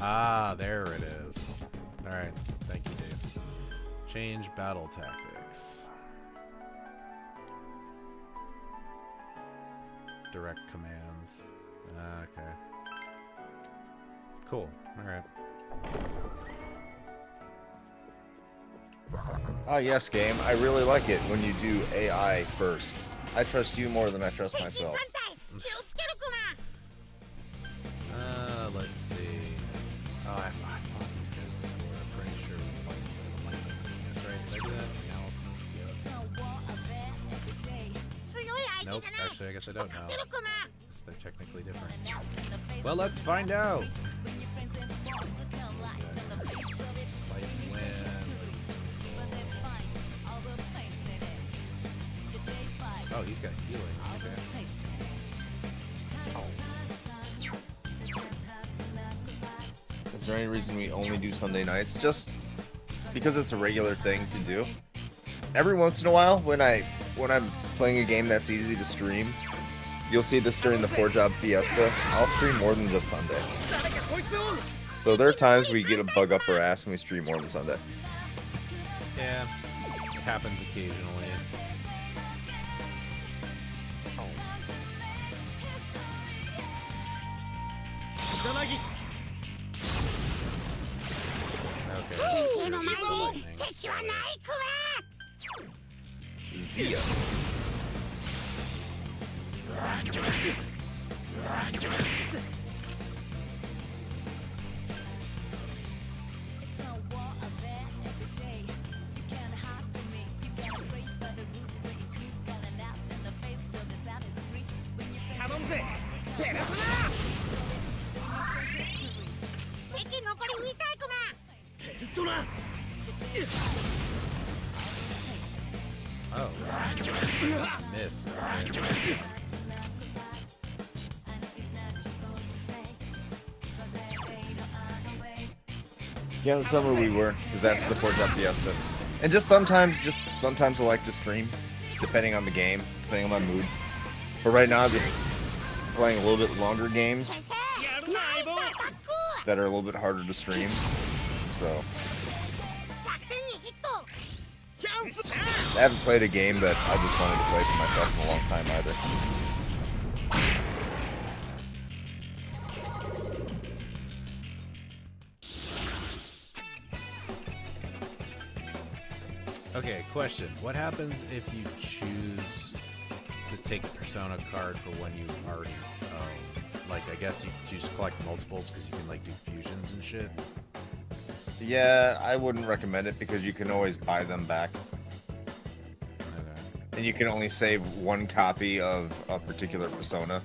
A: Ah, there it is. Alright, thank you, Dave. Change battle tactics. direct commands. Okay. Cool. Alright.
B: Oh yes, game. I really like it when you do AI first. I trust you more than I trust myself.
A: Let's see. Oh, I fought these guys before. I'm pretty sure we fought them. That's right. Did I do that? Analysis? Yeah. Nope. Actually, I guess I don't know. Because they're technically different. Well, let's find out. Fight win. Oh, he's got healing. Okay.
B: Is there any reason we only do Sunday nights? Just because it's a regular thing to do. Every once in a while, when I'm playing a game that's easy to stream, you'll see this during the 4-Job Fiesta. I'll stream more than just Sunday. So there are times we get a bug up our ass and we stream more than Sunday.
A: Yeah, it happens occasionally.
B: Zia.
A: Oh, missed. Okay.
B: Yeah, in the summer we were, because that's the 4-Job Fiesta. And just sometimes I like to stream, depending on the game, depending on my mood. But right now I'm just playing a little bit longer games that are a little bit harder to stream. So I haven't played a game that I just wanted to play for myself in a long time either.
A: Okay, question. What happens if you choose to take a Persona card for one you already own? Like, I guess you just collect multiples because you can, like, do fusions and shit?
B: Yeah, I wouldn't recommend it because you can always buy them back.
A: Okay.
B: And you can only save one copy of a particular Persona.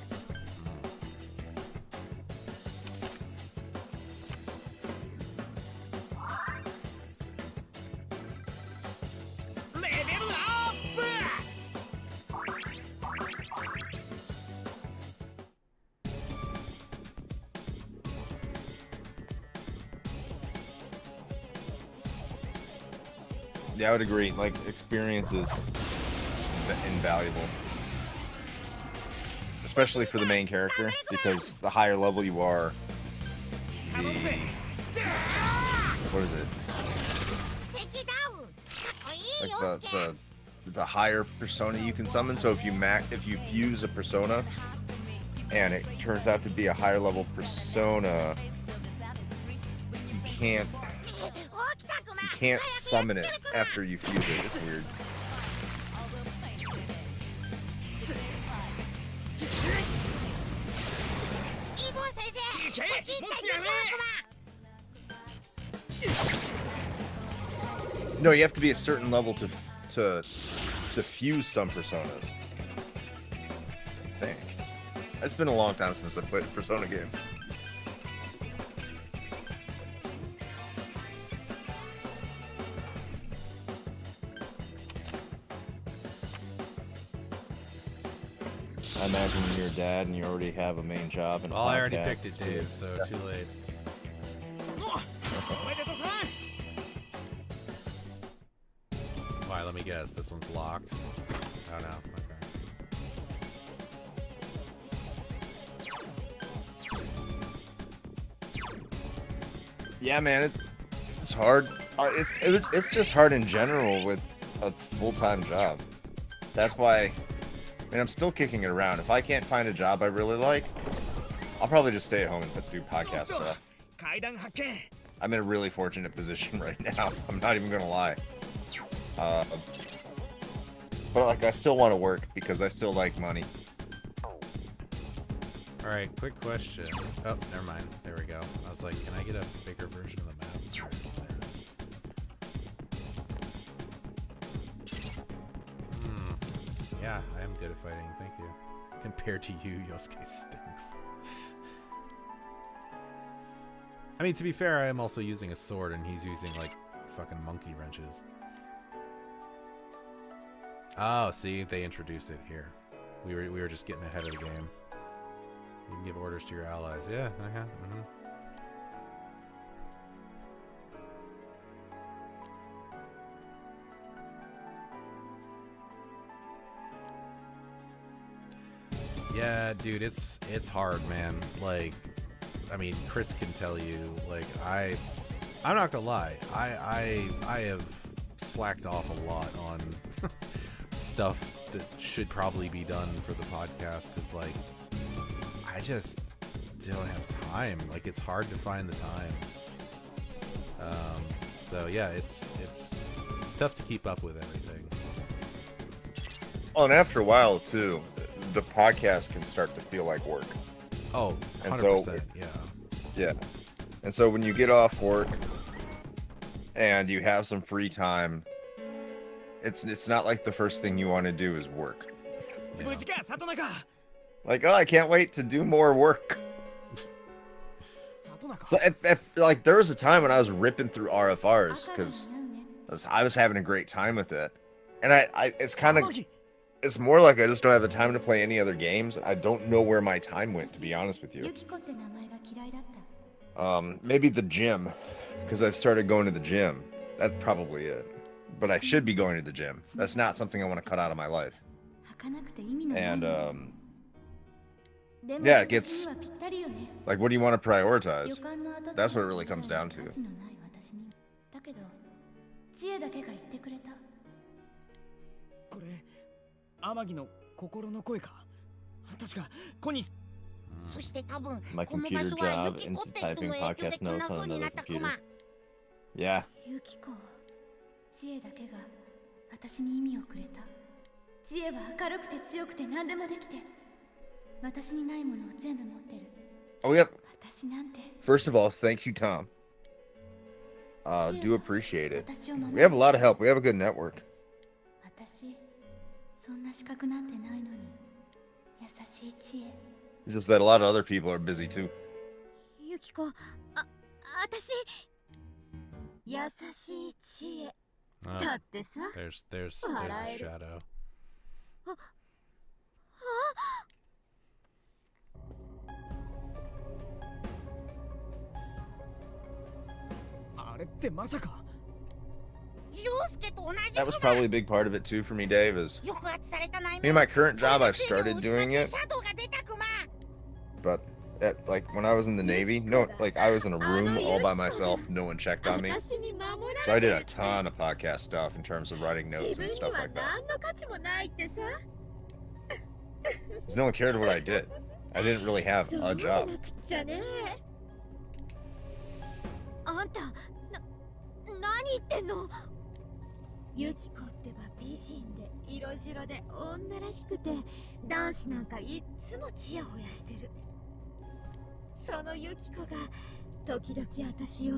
B: Yeah, I would agree. Like, experience is invaluable. Especially for the main character, because the higher level you are, what is it? Like the higher persona you can summon. So if you fuse a persona and it turns out to be a higher level persona, you can't summon it after you fuse it. It's weird. No, you have to be a certain level to fuse some personas. I think. It's been a long time since I played a Persona game. I imagine you're a dad and you already have a main job and a
A: Well, I already
B: podcast.
A: picked it, Dave, so
B: Yeah.
A: too late. Why, let me guess, this one's locked? Oh no, okay.
B: Yeah, man, it's hard. It's just hard in general with a full-time job. That's why mean, I'm still kicking it around. If I can't find a job I really like, I'll probably just stay at home and do podcast stuff.
C: 階段発見
B: I'm in a really fortunate position right now. I'm not even gonna lie. But like, I still want to work because I still like money.
A: All right, quick question. Oh, never mind. There we go. I was like, can I get a bigger version of the map? There it is. Yeah, I am good at fighting. Thank you. Compared to you, Yosuke stinks. I mean, to be fair, I am also using a sword, and he's using like fucking monkey wrenches. Oh, see, they introduced it here. We were just getting ahead of the game. You can give orders to your allies. Yeah, Yeah, dude, it's hard, man. Like, I mean, Chris can tell you. Like, I'm not gonna lie. I have slacked off a lot on stuff that should probably be done for the podcast because, like, I just don't have time. Like, it's hard to find the time. So yeah, it's tough to keep up with everything.
B: Oh, and after a while too, the podcast can start to feel like work.
A: Oh, 100%,
B: and so, yeah. And so when you get off work and you have some free time, it's not like the first thing you want to do is work.
C: Yeah.
B: Like, oh, I can't wait to do more work. So if like there was a time when I was ripping through RFRs because I was having a great time with it, and it's more like I just don't have the time to play any other games. I don't know where my time went, to be honest with you. Maybe the gym, because I've started going to the gym. That's probably it. But I should be going to the gym. That's not something I want to cut out of my life. And yeah, it gets like, what do you want to prioritize? That's what it really comes down to.
J: そして多分
B: My
J: この場
B: computer
J: 所は
B: job
J: ユキコ
B: into
J: って人
B: typing
J: の影響で
B: podcast
J: こんな
B: notes on
J: 風に
B: another
J: なったク
B: computer.
J: マ
B: Yeah.
H: ユキコ、知恵だけが私に意味をくれた。知恵は明るくて強くて何でもできて、私にないものを全部持ってる。
B: Oh, yep.
H: 私なんて。
B: First of all, thank you, Tom. Do appreciate it. We have a lot of help. We have a good network.
H: 私、そんな資格なんてないのに、優しい知恵。
B: It's just that a lot of other people are busy too.
K: ユキコ、私優しい知恵。だってさ。
A: There's a shadow.
C: あれってまさか。
J: 陽介と同じ
B: That was probably a big part of it too for me, Dave. Is
J: 抑圧された内
B: me and my current job, I've started doing it,
J: シャドウが出たクマ
B: but like when I was in the Navy, no, like I was in a room all by myself. No one checked on me. So I did a ton of podcast stuff in terms of writing notes and stuff like that. Because no one cared what I did. I didn't really have a job.
K: あんた、何言ってんの？ユキコってば美人で色白で女らしくて男子なんかいっつもチヤホヤしてる。そのユキコが時々私を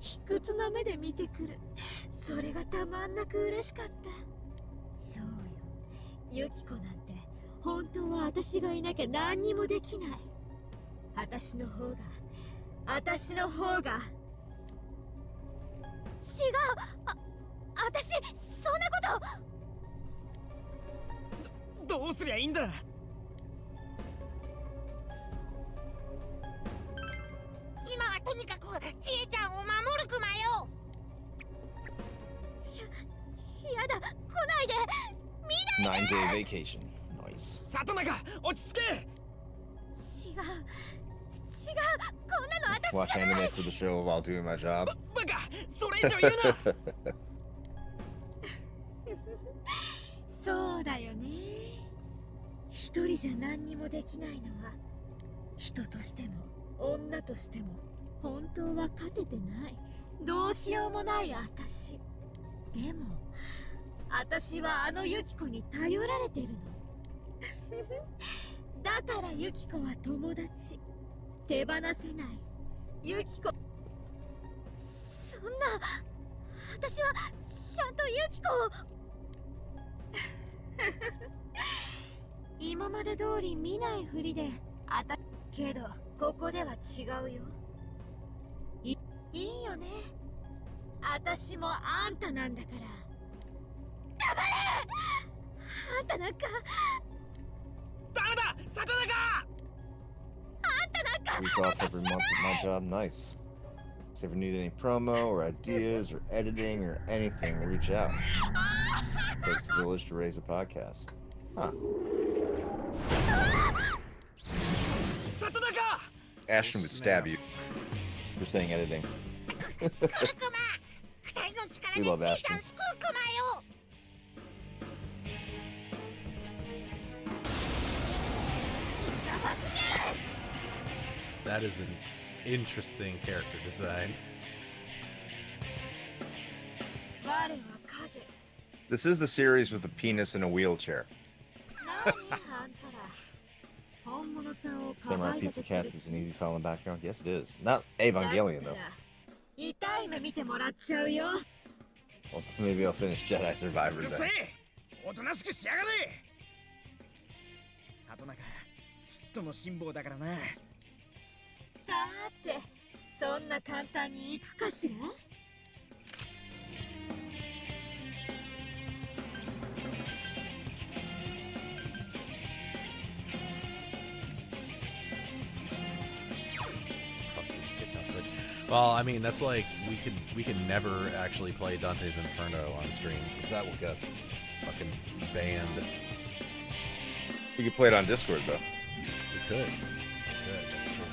K: 卑屈な目で見てくる。それがたまんなく嬉しかった。そうよ、ユキコなんて本当は私がいなきゃ何にもできない。私の方が違う。私そんなこと。
C: どうすりゃいいんだ。
J: 今はとにかくちえちゃんを守るクマよ。
K: やだ、来ないで。見ないで。
B: 9-day vacation. Nice.
C: 里中、落ち着け。
K: 違う、こんなの私
B: Watch anime for the show while doing my job.
C: バカ、それ以上言うな。
K: そうだよね。一人じゃ何にもできないのは人としても女としても本当は勝ててない。どうしようもない私。でも私はあのユキコに頼られてるの。だからユキコは友達。手放せないユキコ。そんな、私はちゃんとユキコを今まで通り見ないふりでけどここでは違うよ。いいよね。私もあんたなんだから。黙れ。あんたなんか
C: ダメだ、里中。
K: あんたなんか
B: Week off every month at my job, nice. So if you need any promo or ideas or editing or anything, reach out. It takes a village to raise a podcast. Huh.
C: 里中。
B: Ashton would stab you for saying editing.
J: クルクマ、二人の力で
B: We
J: ち
B: love
J: いちゃん
B: Ashton.
J: 救うクマよ。
A: That is an interesting character design.
K: 我は影。
B: This is the series with a penis in a wheelchair.
K: 何あんたら本物さんを可
B: Samurai
K: 愛い立
B: Pizza
K: てする
B: Cats is an easy following background. Yes, it is. Not Evangelion, though.
K: 痛い目見てもらっちゃうよ。
B: Well, maybe I'll finish Jedi
C: う
B: Survivor
C: るせ
B: then.
C: え。おとなしくしやがれ。里中、ちっとの辛抱だからな。
K: さーて、そんな簡単にいくかしら。
A: Well, I mean, that's like we could never actually play Dante's Inferno on stream because that will get us fucking banned.
B: You can play it on Discord, though.
A: We could. That's true.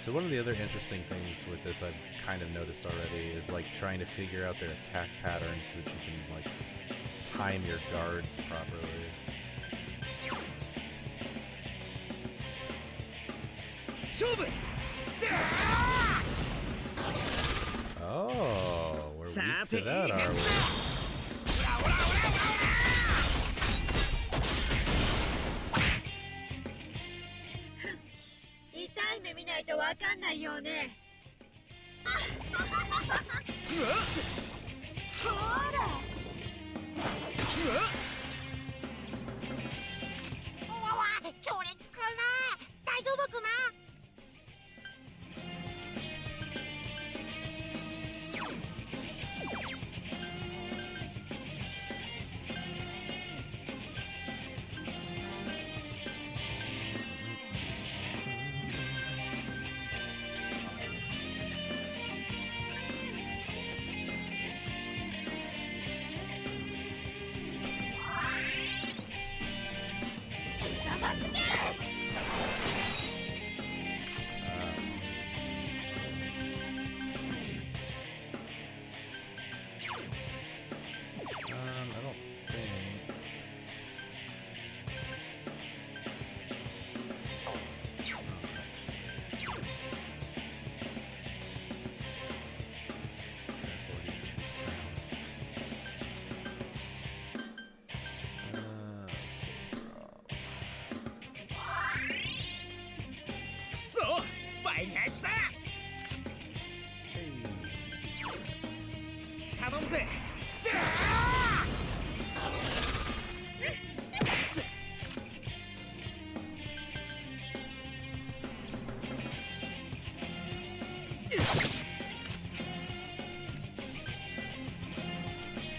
A: So one of the other interesting things with this I've kind of noticed already is like trying to figure out their attack patterns so that you can like time your guards properly. Oh, we're weak to that, are we?
K: 痛い目見ないとわかんないよね。ほら。
J: うわわ、強烈クマ。大丈夫クマ。
A: I don't think.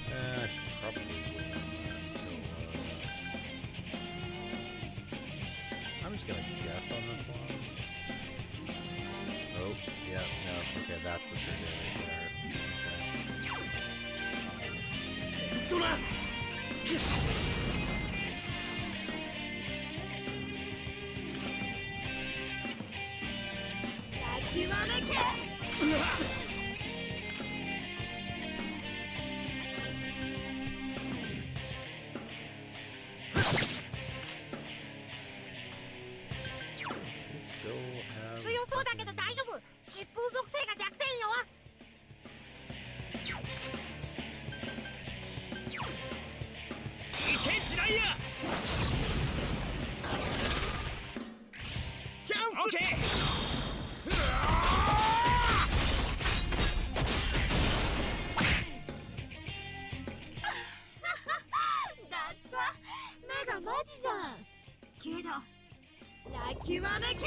A: I should probably wait until. I'm just gonna guess on this one. Oh, yeah, no, okay, that's the trigger right there. Okay.
K: 極めけ。
J: 強そうだけど大丈夫。疾風属性が弱点よ。
C: いけジライア。チャンス。オッケー。
K: 目がマジじゃん。けど泣きわめけ。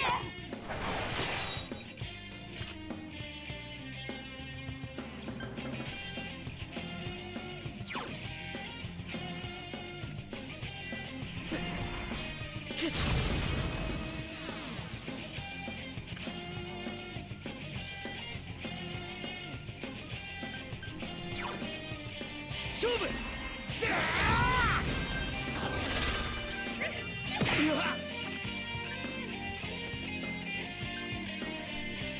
C: 勝負。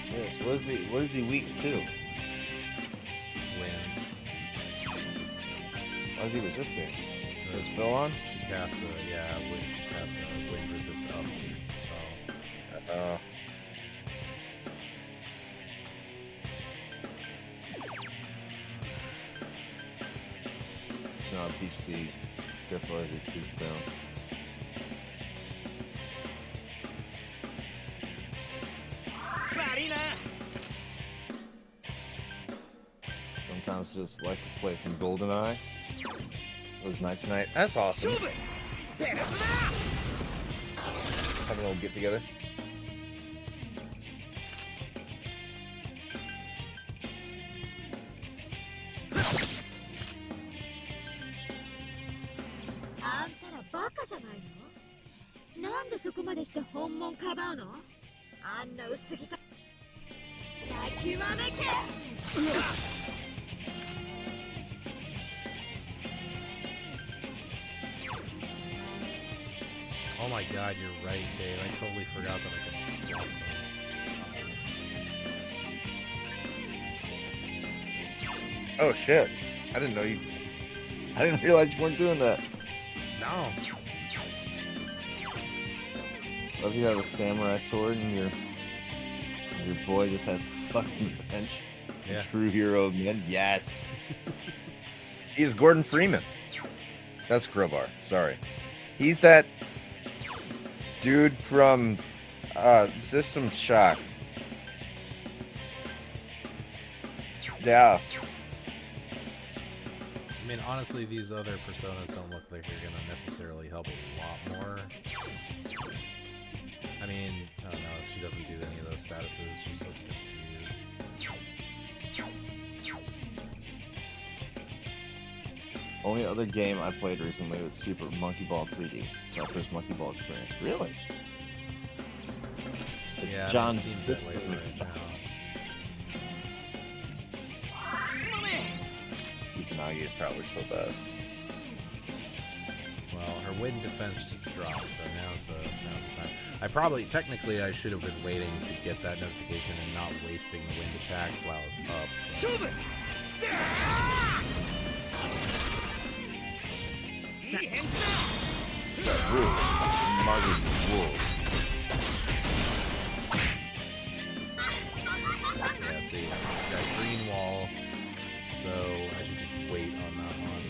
B: Yes, what is he weak to?
A: Wind.
B: Why is he resisting? Is Phil on?
A: She cast a wind. She cast a wind resist up spell.
B: Should not Peach C. Careful as you keep down. Sometimes just like to play some GoldenEye. It was nice tonight. That's awesome. Having a little get together.
K: あんたらバカじゃないの？なんでそこまでして本物かばうの？あんな薄汚い。泣きわめけ。
A: Oh my god, you're right, Dave. I totally forgot that I could swap them.
B: Oh shit! I didn't know you. I didn't realize you weren't doing that.
A: No.
B: Love you have a samurai sword and your boy just has a fucking bench.
A: Yeah.
B: True hero of men. Yes. He is Gordon Freeman. That's Crowbar. Sorry. He's that dude from System Shock. Yeah.
A: I mean, honestly, these other personas don't look like they're gonna necessarily help a lot more. I mean, I don't know, if she doesn't do any of those statuses, she's just confused.
B: Only other game I played recently was Super Monkey Ball 3D. It's my first Monkey Ball experience. Really? It's
A: Yeah,
B: John
A: it seems that way
B: Stickler.
A: right now.
B: Izanagi is probably still best.
A: Well, her wind defense just dropped, so now's the time. Technically, I should have been waiting to get that notification and not wasting the wind attacks while it's up.
B: Margaret Wolves.
A: Yeah, see, got green wall, so I should just wait on that one.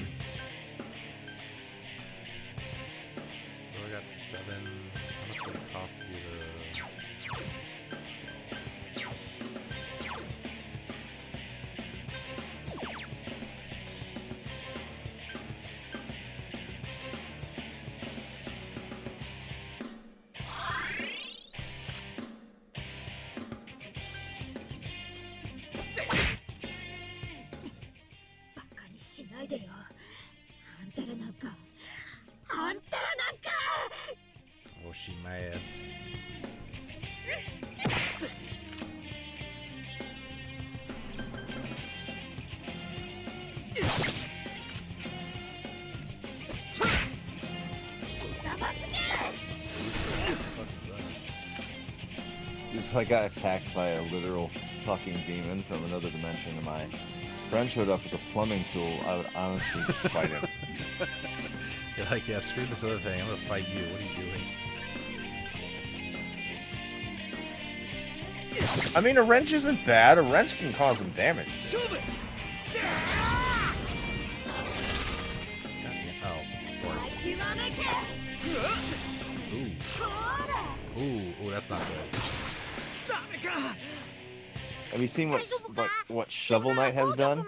A: So I got 7. How much would it cost to do the? Oh, she mad.
B: I got attacked by a literal fucking demon from another dimension and my friend showed up with a plumbing tool, I would honestly just fight him.
A: You're like, yeah, screw this other thing. I'm gonna fight you. What are you doing?
B: I mean, a wrench isn't bad. A wrench can cause some damage.
A: Oh, of course. Ooh, that's not good.
B: Have you seen what Shovel Knight has done?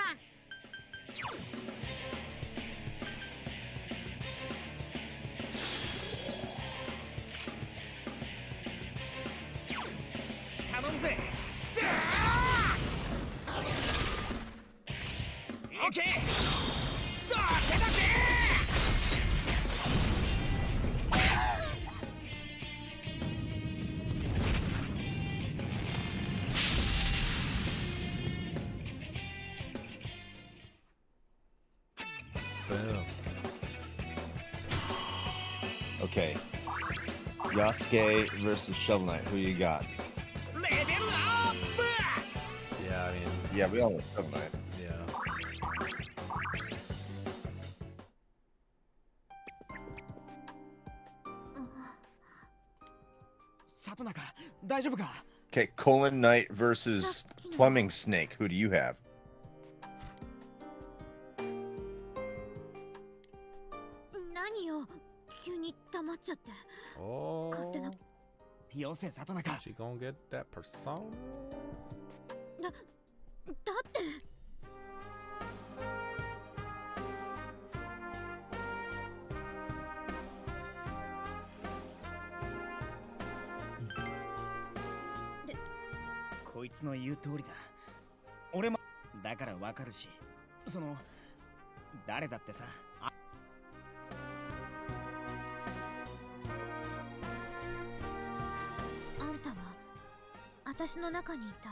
C: Okay.
A: Boom.
B: Okay. Yasuke versus Shovel Knight. Who you got?
A: Yeah, I mean,
B: Yeah, we all know Shovel Knight.
A: yeah.
C: 里中、大丈夫か？
B: Okay, Colon Knight versus Plumbing Snake. Who do you have?
K: 何よ、急に黙っちゃって。
A: Oh,
K: 勝手な。
C: よせ、里中。
A: she gonna get that persona?
K: だって
C: こいつの言う通りだ。俺もだからわかるし、その誰だってさ。
K: あんたは私の中にいた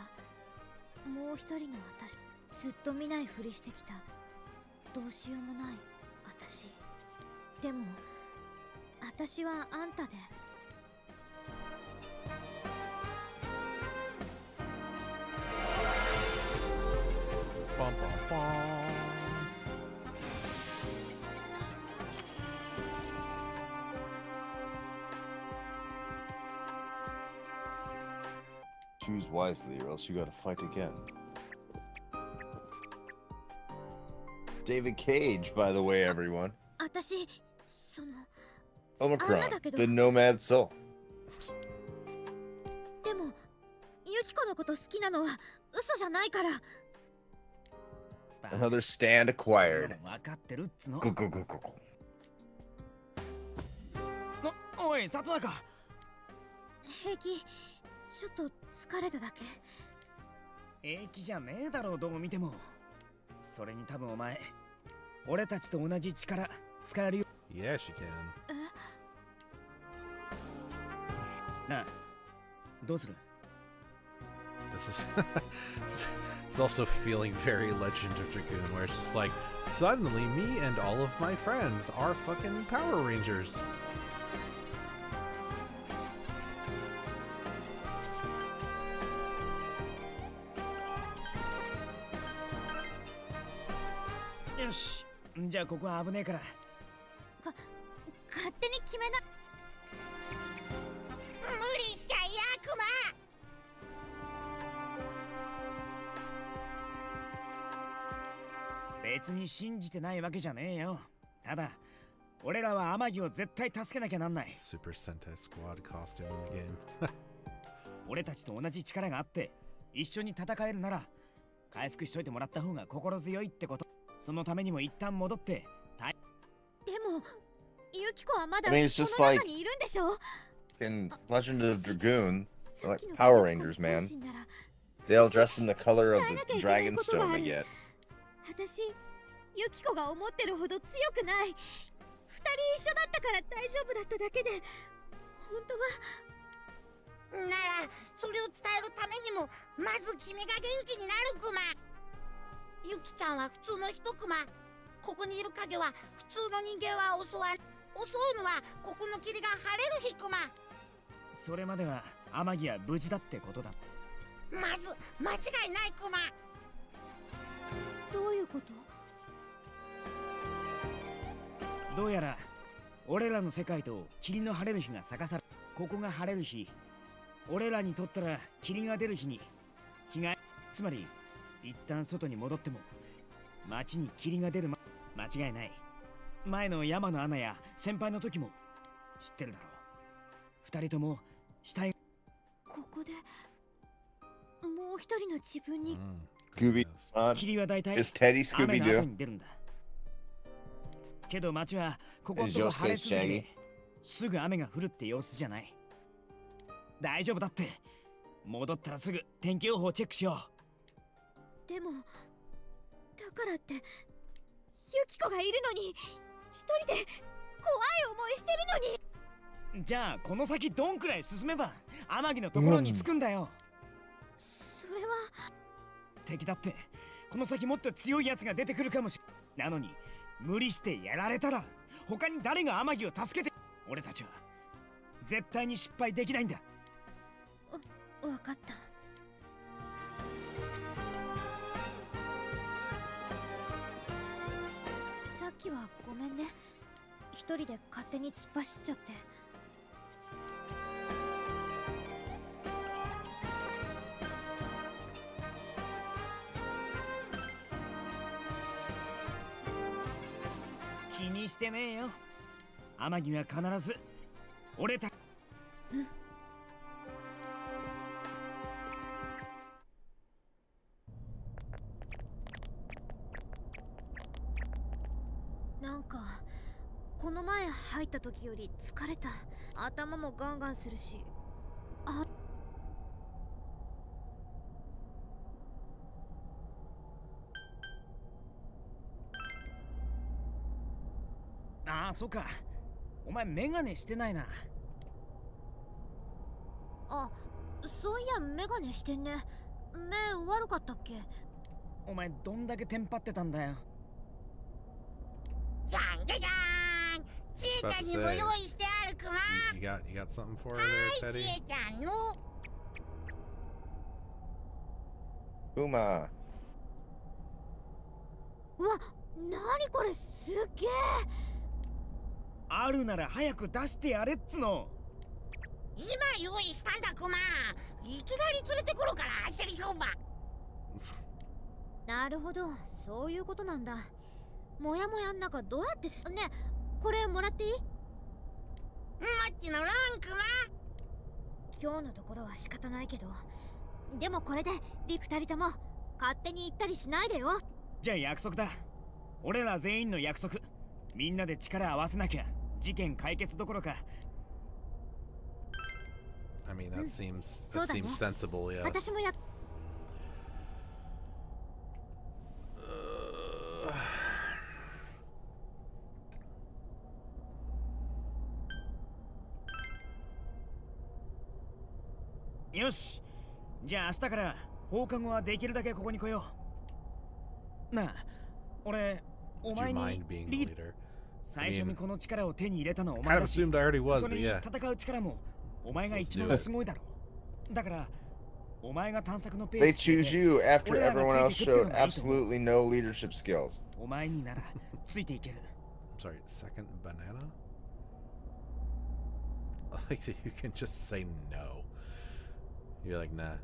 K: もう一人の私、ずっと見ないふりしてきたどうしようもない私。でも私はあんたで。
A: Bum, bum, bum.
B: Choose wisely or else you gotta fight again. David Cage, by the way, everyone.
K: 私その
B: Omicron, the Nomad Soul.
K: でもユキコのこと好きなのは嘘じゃないから。
B: Another stand acquired.
C: わかってるっつの。
B: Go, go, go, go, go.
C: おい、里中。
K: 平気、ちょっと疲れただけ。
C: 平気じゃねえだろう、どう見ても。それに多分お前、俺たちと同じ力使えるよ。
A: Yeah, she can.
C: なあ、どうする？
A: This is it's also feeling very Legend of Dragoon, where it's just like suddenly me and all of my friends are fucking Power Rangers.
C: Yoshi, じゃあここは危ねえから。
K: 勝手に決めな。
J: 無理しちゃいや、クマ。
C: 別に信じてないわけじゃねえよ。ただ、俺らは天城を絶対助けなきゃなんない。
A: Super Sentai Squad costume in the game.
C: 俺たちと同じ力があって、一緒に戦えるなら、回復しといてもらった方が心強いってこと。そのためにも一旦戻って。
K: でも、ユキコはまだ
B: I mean, it's just
K: この
B: like
K: 中にいるんでしょ？
B: in Legend of Dragoon, like Power Rangers, man. They all dress in the color of the dragon stone they get.
K: 私、ユキコが思ってるほど強くない。二人一緒だったから大丈夫だっただけで、本当は。
J: なら、それを伝えるためにも、まず君が元気になるクマ。ユキちゃんは普通の人クマ。ここにいる影は普通の人間は襲うのはここの霧が晴れる日クマ。
C: それまでは天城は無事だってことだ。
J: まず間違いないクマ。
K: どういうこと？
C: どうやら俺らの世界と霧の晴れる日が逆され、ここが晴れる日、俺らにとったら霧が出る日に日が、つまり一旦外に戻っても街に霧が出る、間違いない。前の山のアナや先輩の時も知ってるだろう。二人とも死体。
K: ここでもう一人の自分に。
B: Scooby.
C: 霧は大体
B: Is Teddy
C: 雨
B: Scooby
C: の後
B: Doo?
C: に出るんだ。けど街はここのとこ晴れ続けてすぐ雨が降るって様子じゃない。大丈夫だって。戻ったらすぐ天気予報チェックしよ
K: う。でもだからってユキコがいるのに一人で怖い思いしてるのに。
C: じゃあこの先どんくらい進めば天城のところに着くんだよ。
K: それは
C: 敵だってこの先もっと強いやつが出てくるかもしれない。なのに無理してやられたら他に誰が天城を助けて。俺たちは絶対に失敗できないんだ。
K: わかった。さっきはごめんね。一人で勝手に突っ走っちゃって。
C: 気にしてねえよ。天城は必ず俺た。
K: なんかこの前入った時より疲れた。頭もガンガンするし。
C: ああ、そうか。お前メガネしてないな。
K: あ、そういやメガネしてんね。目悪かったっけ？
C: お前どんだけテンパってたんだよ。
J: じゃんじゃじゃーん。ちえちゃんにも用意してあるクマ。
A: You got something for her
J: は
A: there,
J: い、ち
A: Teddy?
J: えちゃんの。
B: Uma.
K: うわ、なにこれ、すっげえ。
C: あるなら早く出してやれっつの。
J: 今用意したんだクマ。いきなり連れてくるからあっしゃりクマ。
K: なるほど、そういうことなんだ。もやもやん中どうやってね、これもらっていい？
J: もっちのロンクマ。
K: 今日のところは仕方ないけど、でもこれでリ2人とも勝手に行ったりしないでよ。
C: じゃあ約束だ。俺ら全員の約束。みんなで力合わせなきゃ事件解決どころか。
A: I mean, that seems
K: そうだね。
A: sensible, yes.
K: 私もや。
C: よし。じゃあ明日から放課後はできるだけここに来よう。なあ、俺、お
A: Would
C: 前
A: you
C: に
A: mind being the
C: リー
A: leader?
C: 最初にこの力を手に入れたのはお
A: Kind
C: 前
A: of
C: だし、
A: assumed I already was,
C: それ
A: but
C: に
A: yeah.
C: 戦う力もお前が一
A: Let's do
C: 番
A: it.
C: すごいだろう。だから、お前が探索のペ
B: They
C: ース
B: choose you after
C: 俺らが
B: everyone
C: つい
B: else
C: ていくっての
B: showed
C: がいいと思う。
B: absolutely no leadership skills.
C: お前にならついていける。
A: I'm sorry, second banana? I like that you can just say no. You're like, nah.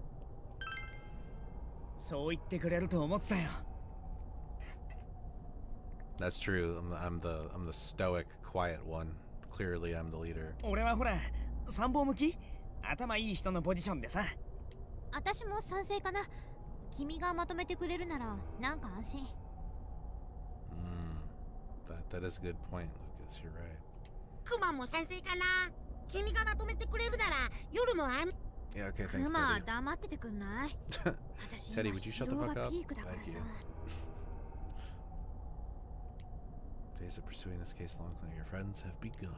C: そう言ってくれると思ったよ。
A: That's true. I'm the stoic, quiet one. Clearly, I'm the leader.
C: 俺はほら、参謀向き頭いい人のポジションでさ。
K: 私も賛成かな。君がまとめてくれるならなんか安心。
A: That is a good point, Lucas. You're right.
J: クマも賛成かな。君がまとめてくれるなら夜も
A: Yeah, okay,
K: ク
A: thanks,
K: マ
A: Teddy.
K: 黙っててくんない？私
A: Teddy,
K: 今
A: would you
K: 疲
A: shut the
K: 労
A: fuck
K: が
A: up?
K: ピークだから
A: Thank you.
K: さ。
A: Days of pursuing this case alongside your friends have begun.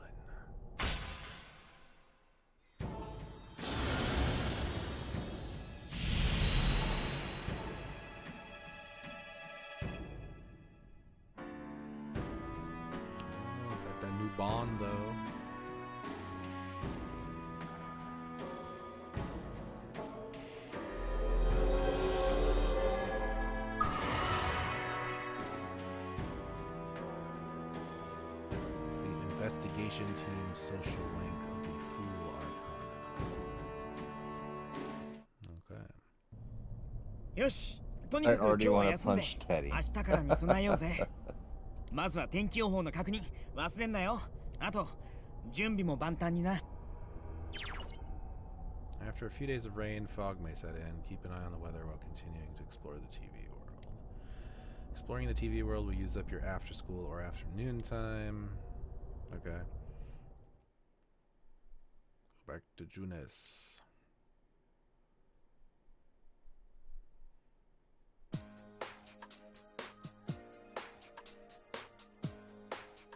A: Got that new bond, though. Nation Team Social Link of the Fool Arcana. Okay.
C: よし、とに
B: I
C: かく今
B: already
C: 日は
B: want to
C: 休んで
B: punch Teddy.
C: 明日からに備えようぜ。まずは天気予報の確認忘れんなよ。あと準備も万端にな。
A: After a few days of rain, fog may set in. Keep an eye on the weather while continuing to explore the TV world. Exploring the TV world will use up your after school or afternoon time. Okay. Go back to Junes.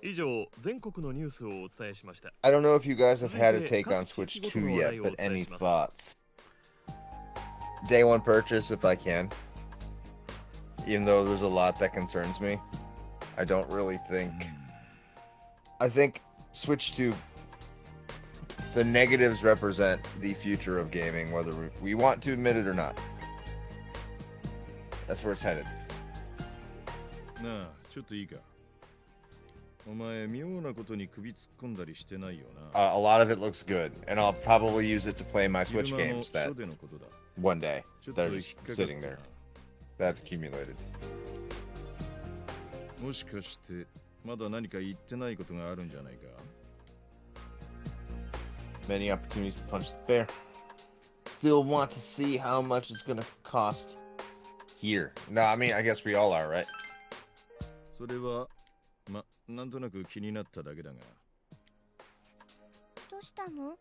F: 以上、全国のニュースをお伝えしました。
B: I don't know if you guys have had a take on Switch 2 yet, but any thoughts? Day one purchase if I can. Even though there's a lot that concerns me. I don't really think... I think Switch 2... The negatives represent the future of gaming, whether we want to admit it or not. That's where it's headed.
E: なあ、ちょっといいか。お前、妙なことに首突っ込んだりしてないよな。
B: A lot of it looks good, and I'll probably use it to play my Switch games that one day that are just sitting there that accumulated.
E: もしかしてまだ何か言ってないことがあるんじゃないか。
B: Many opportunities to punch the bear. Still want to see how much it's gonna cost here. No, I mean I guess we all are, right?
E: それはなんとなく気になっただけだが。
J: どうしたの？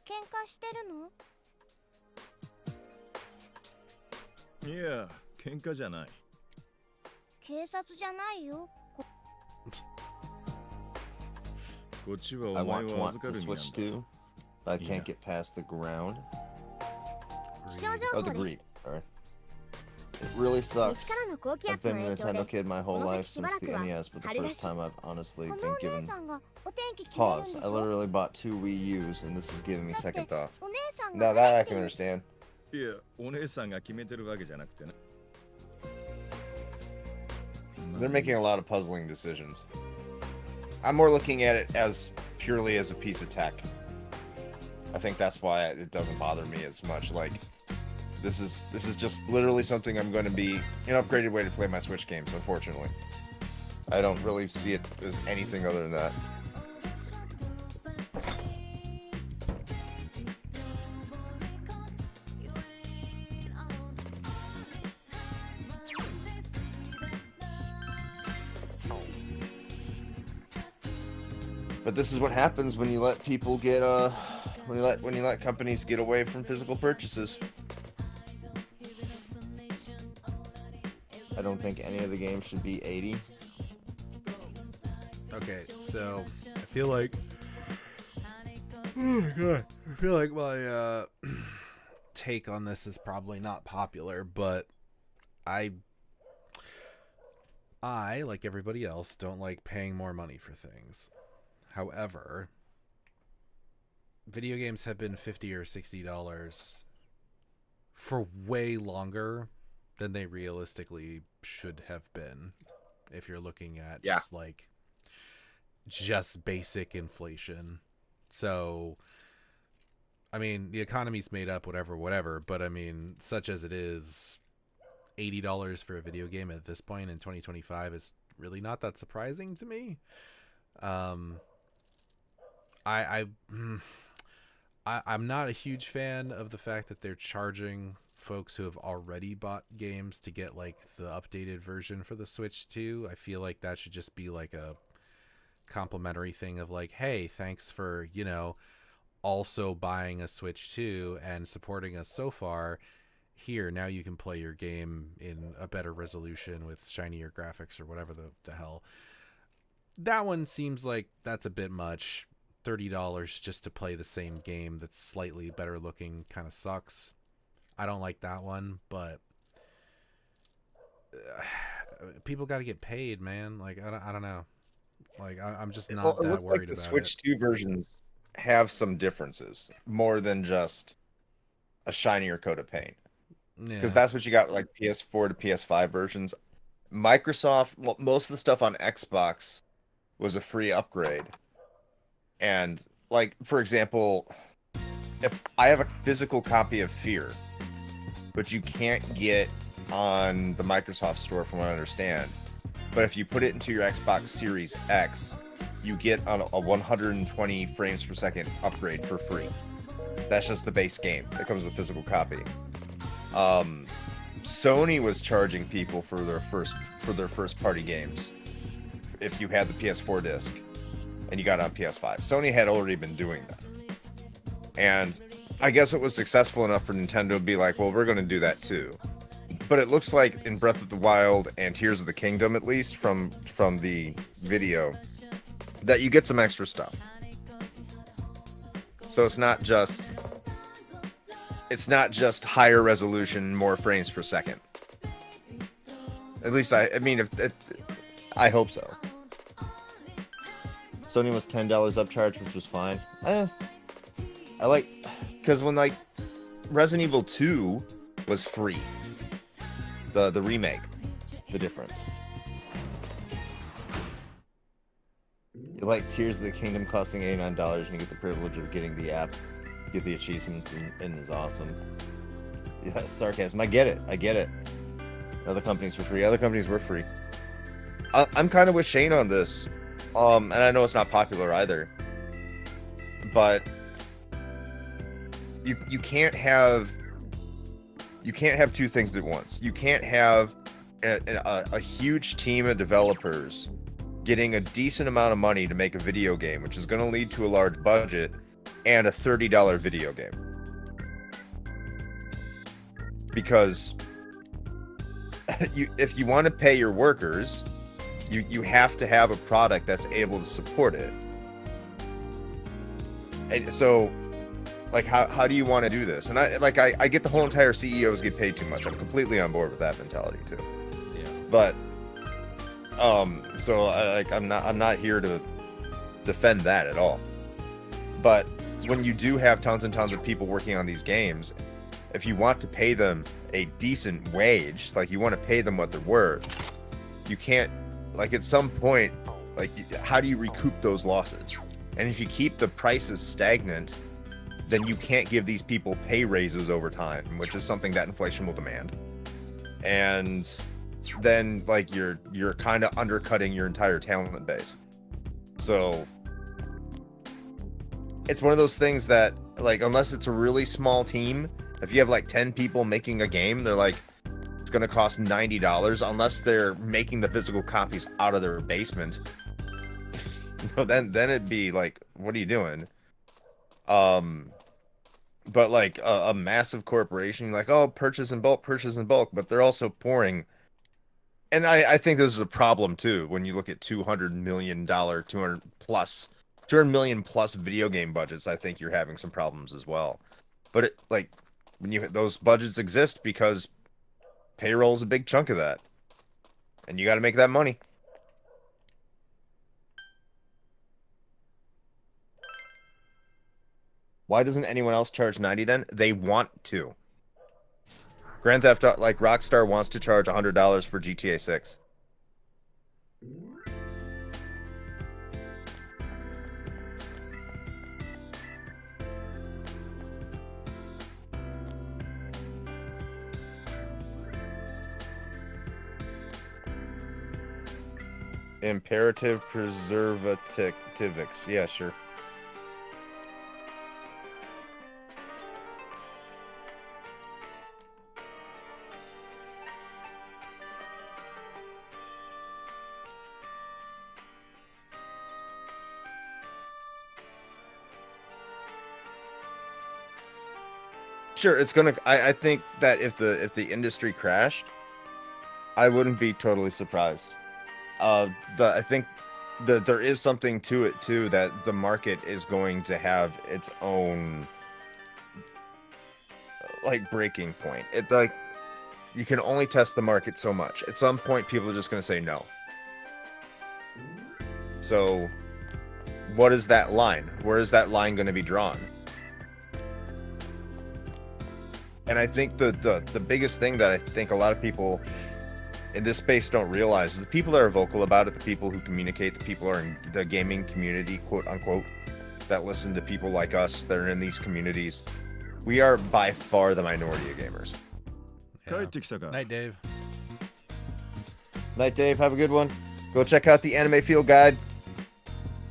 J: 喧嘩してるの？
E: いや、喧嘩じゃない。
J: 警察じゃないよ。
E: こっちは
B: I
E: お前
B: want
E: を預か
B: to
E: る身なん
B: switch
E: だ。
B: to, but I can't get past the ground.
J: 気象情
B: Oh,
J: 報
B: the
J: で
B: greed. Alright. It really
J: 西
B: sucks.
J: からの高気
B: I've
J: 圧の
B: been a
J: 影響
B: Nintendo
J: で
B: kid my whole
J: この
B: life
J: 時しば
B: since
J: ら
B: the
J: くは
B: NES, but the
J: 春ら
B: first
J: しい
B: time I've honestly
J: この
B: been
J: お姉
B: given
J: さんがお天気決めるんで
B: pause.
J: し
B: I
J: ょ？
B: literally bought 2 Wii U's, and this is giving me
J: だって
B: second thoughts.
J: お姉さん
B: Now
J: が
B: that I
J: 晴
B: can
J: れてる
B: understand.
E: いや、お姉さんが決めてるわけじゃなくてな。
B: They're making a lot of puzzling decisions. I'm more looking at it as purely as a piece of tech. I think that's why it doesn't bother me as much. Like, this is just literally something I'm going to be an upgraded way to play my Switch games. Unfortunately, I don't really see it as anything other than that. But this is what happens when you let people get when you let companies get away from physical purchases. I don't think any of the games should be 80.
A: Okay, so I feel like oh my god, I feel like my take on this is probably not popular, but I like everybody else don't like paying more money for things. However, video games have been $50 or $60 for way longer than they realistically should have been. If you're looking at just basic inflation. So, I mean, the economy's made up, whatever, but I mean, such as it is, $80 for a video game at this point in 2025 is really not that surprising to me. I'm not a huge fan of the fact that they're charging folks who have already bought games to get like the updated version for the Switch 2. I feel like that should just be like a complimentary thing of like, hey, thanks for, you know, also buying a Switch 2 and supporting us so far. Here, now you can play your game in a better resolution with shinier graphics or whatever the hell. That one seems like that's a bit much. $30 just to play the same game that's slightly better looking kind of sucks. I don't like that one, but people got to get paid, man. Like I don't know. Like I'm just not that worried
B: like the
A: about
B: Switch
A: it.
B: 2 versions have some differences more than just a shinier coat of paint. Because that's what you got with like PS4 to PS5 versions. Microsoft, well, most of the stuff on Xbox was a free upgrade. And like, for example, if I have a physical copy of Fear, but you can't get on the Microsoft Store from what I understand, but if you put it into your Xbox Series X, you get a 120 frames per second upgrade for free. That's just the base game. It comes with a physical copy. Sony was charging people for their first party games if you had the PS4 disc and you got it on PS5. Sony had already been doing that. And I guess it was successful enough for Nintendo to be like, well, we're going to do that too. But it looks like in Breath of the Wild and Tears of the Kingdom, at least from the video, that you get some extra stuff. So it's not just higher resolution, more frames per second. At least I hope so. Sony was $10 upcharge, which was fine. I like, because when like Resident Evil 2 was free, the remake, the difference. You like Tears of the Kingdom costing $89 and you get the privilege of getting the app, get the achievements, and is awesome. Yeah, sarcasm. I get it. Other companies were free. Other companies were free. I'm kind of with Shane on this. And I know it's not popular either. But you can't have two things at once. You can't have a huge team of developers getting a decent amount of money to make a video game, which is going to lead to a large budget, and a $30 video game. Because if you want to pay your workers, you have to have a product that's able to support it. And so, like, how do you want to do this? And I get the whole entire CEOs get paid too much. I'm completely on board with that mentality too.
A: Yeah.
B: But so I'm not here to defend that at all. But when you do have tons and tons of people working on these games, if you want to pay them a decent wage, like you want to pay them what they're worth, you can't, like, at some point, like, how do you recoup those losses? And if you keep the prices stagnant, then you can't give these people pay raises over time, which is something that inflation will demand. And then, like, you're kind of undercutting your entire talent base. So it's one of those things that, like, unless it's a really small team, if you have like 10 people making a game, they're like, it's going to cost $90, unless they're making the physical copies out of their basement. Then it'd be like, what are you doing? But like a massive corporation, like, oh, purchase in bulk, but they're also pouring. And I think this is a problem too, when you look at $200 million, 200 million plus video game budgets. I think you're having some problems as well. But when those budgets exist because payroll is a big chunk of that, and you got to make that money. Why doesn't anyone else charge $90 then? They want to. Grand Theft Auto, like, Rockstar wants to charge $100 for GTA 6. Imperative preservativics. Yeah, sure. Sure, it's gonna. I think that if the industry crashed, I wouldn't be totally surprised. I think that there is something to it too, that the market is going to have its own, like, breaking point. It, like, you can only test the market so much. At some point, people are just going to say no. So, what is that line? Where is that line going to be drawn? And I think the biggest thing that I think a lot of people in this space don't realize is the people that are vocal about it, the people who communicate, the people who are in the gaming community, quote unquote, that listen to people like us that are in these communities. We are by far the minority of gamers.
A: Night, Dave.
B: Night, Dave. Have a good one. Go check out the Anime Field Guide.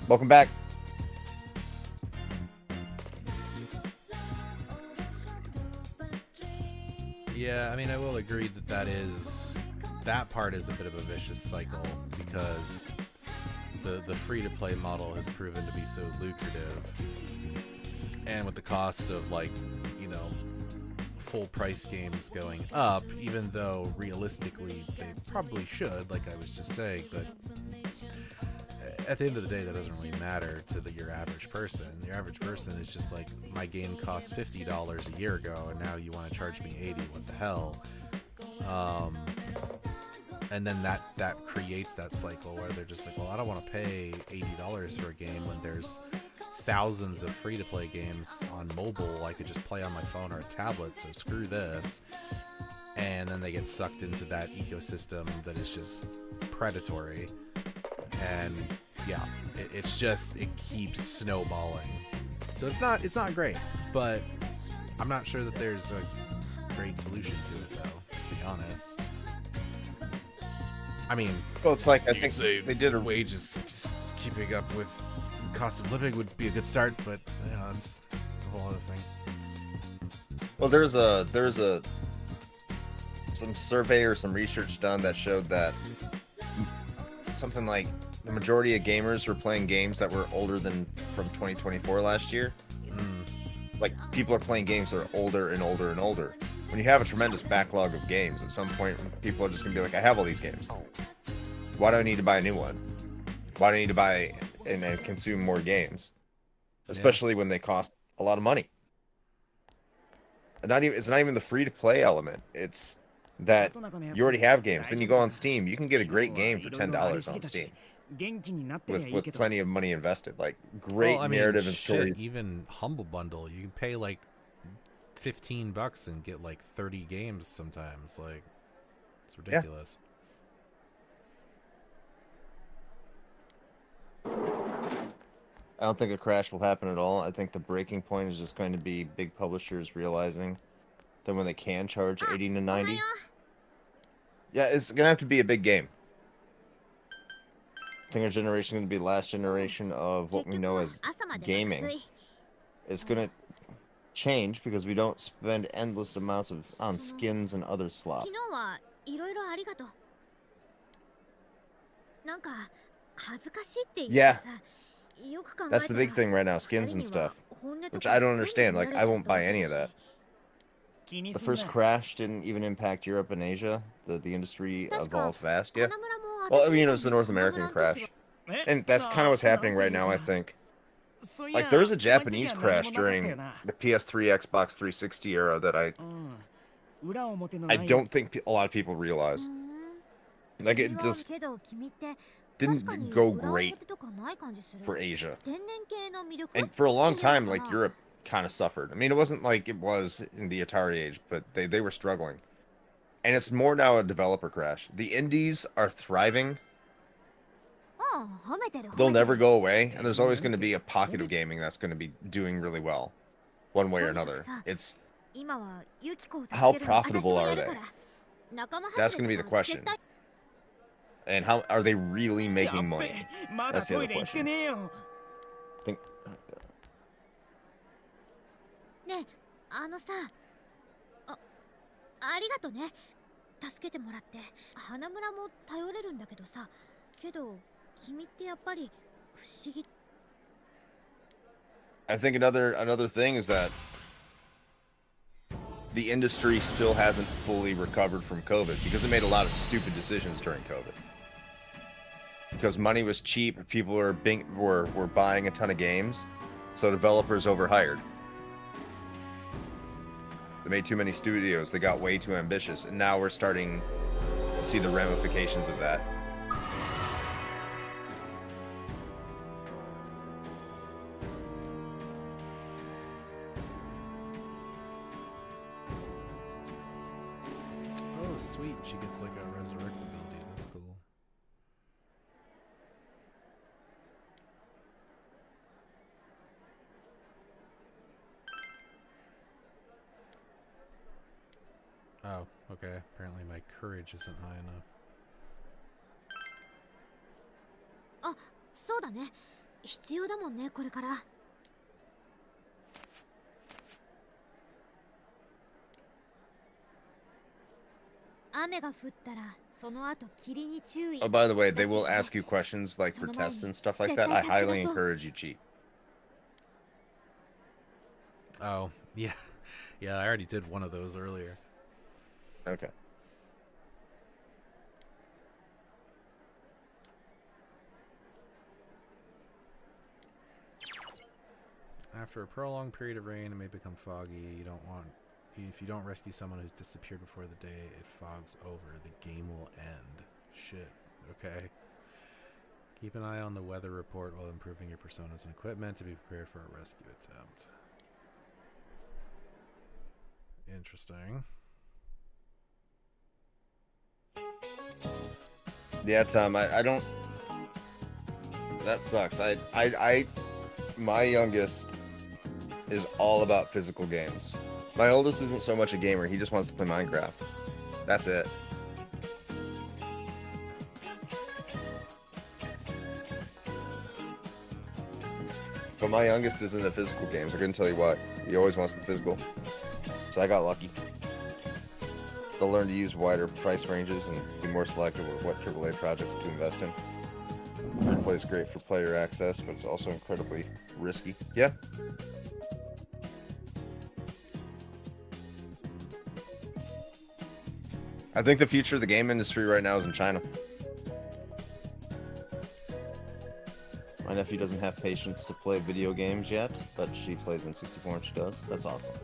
B: Welcome back.
A: Yeah, I mean, I will agree that part is a bit of a vicious cycle because the free-to-play model has proven to be so lucrative, and with the cost of, like, you know, full price games going up, even though realistically they probably should, like I was just saying, but at the end of the day that doesn't really matter to your average person. Your average person is just like, my game cost $50 a year ago and now you want to charge me $80, what the hell? And then that creates that cycle where they're just like, well, I don't want to pay $80 for a game when there's thousands of free-to-play games on mobile I could just play on my phone or a tablet, so screw this. And then they get sucked into that ecosystem that is just predatory. And yeah, it keeps snowballing. So it's not great, but I'm not sure that there's a great solution to it, though, to be honest. I mean,
B: well, it's like, I think they did a
A: wages keeping up with cost of living would be a good start, but you know, it's a whole other thing.
B: Well, there's some survey or some research done that showed that something like the majority of gamers were playing games that were older than from 2024 last year. Like, people are playing games that are older and older and older. When you have a tremendous backlog of games, at some point people are just gonna be like, I have all these games. Why do I need to buy a new one? Why do I need to buy and consume more games? Especially when they cost a lot of money. It's not even the free-to-play element. It's that you already have games. Then you go on Steam. You can get a great game for $10 on Steam. With plenty of money invested. Like, great narrative and story.
A: Even Humble Bundle, you can pay like $15 and get like 30 games sometimes. Like, it's ridiculous.
B: Yeah. I don't think a crash will happen at all. I think the breaking point is just going to be big publishers realizing that when they can charge 80 to 90. Yeah, it's going to have to be a big game. I think our generation is going to be the last generation of what we know as gaming. It's going to change because we don't spend endless amounts on skins and other slop. Yeah. That's the big thing right now, skins and stuff. Which I don't understand. Like, I won't buy any of that. The first crash didn't even impact Europe and Asia. The industry evolved fast, yeah. Well, I mean, it was the North American crash. And that's kind of what's happening right now, I think. Like, there was a Japanese crash during the PS3, Xbox 360 era that I don't think a lot of people realize. Like, it just didn't go great for Asia. And for a long time, like, Europe kind of suffered. I mean, it wasn't like it was in the Atari age, but they were struggling. And it's more now a developer crash. The indies are thriving. They'll never go away, and there's always going to be a pocket of gaming that's going to be doing really well, one way or another. It's how profitable are they? That's going to be the question. And how are they really making money? That's the other question. Think.
J: ねえ、ありがとね。助けてもらって。花村も頼れるんだけどさ。けど、君ってやっぱり不思議。
B: I think another thing is that the industry still hasn't fully recovered from COVID because it made a lot of stupid decisions during COVID. Because money was cheap, people were buying a ton of games, so developers overhired. They made too many studios, they got way too ambitious, and now we're starting to see the ramifications of that.
A: Oh, sweet. She gets like a resurrect ability. That's cool. Oh, okay. Apparently my courage isn't high enough.
K: あ、そうだね。必要だもんね、これから。雨が降ったら、その後霧に注意。
B: Oh, by the way, they will ask you questions like for tests and stuff like that. I highly encourage you cheat.
A: Oh, yeah. Yeah, I already did one of those earlier.
B: Okay.
A: After a prolonged period of rain, it may become foggy. You don't want... If you don't rescue someone who's disappeared before the day it fogs over, the game will end. Shit. Okay. Keep an eye on the weather report while improving your personas and equipment to be prepared for a rescue attempt. Interesting.
B: Yeah, Tom, I don't... That sucks. My youngest is all about physical games. My oldest isn't so much a gamer. He just wants to play Minecraft. That's it. But my youngest is in the physical games. I couldn't tell you what. He always wants the physical. So I got lucky. They'll learn to use wider price ranges and be more selective with what AAA projects to invest in. Free-play is great for player access, but it's also incredibly risky. Yeah. I think the future of the game industry right now is in China. My nephew doesn't have patience to play video games yet, but she plays N64 and she does. That's awesome.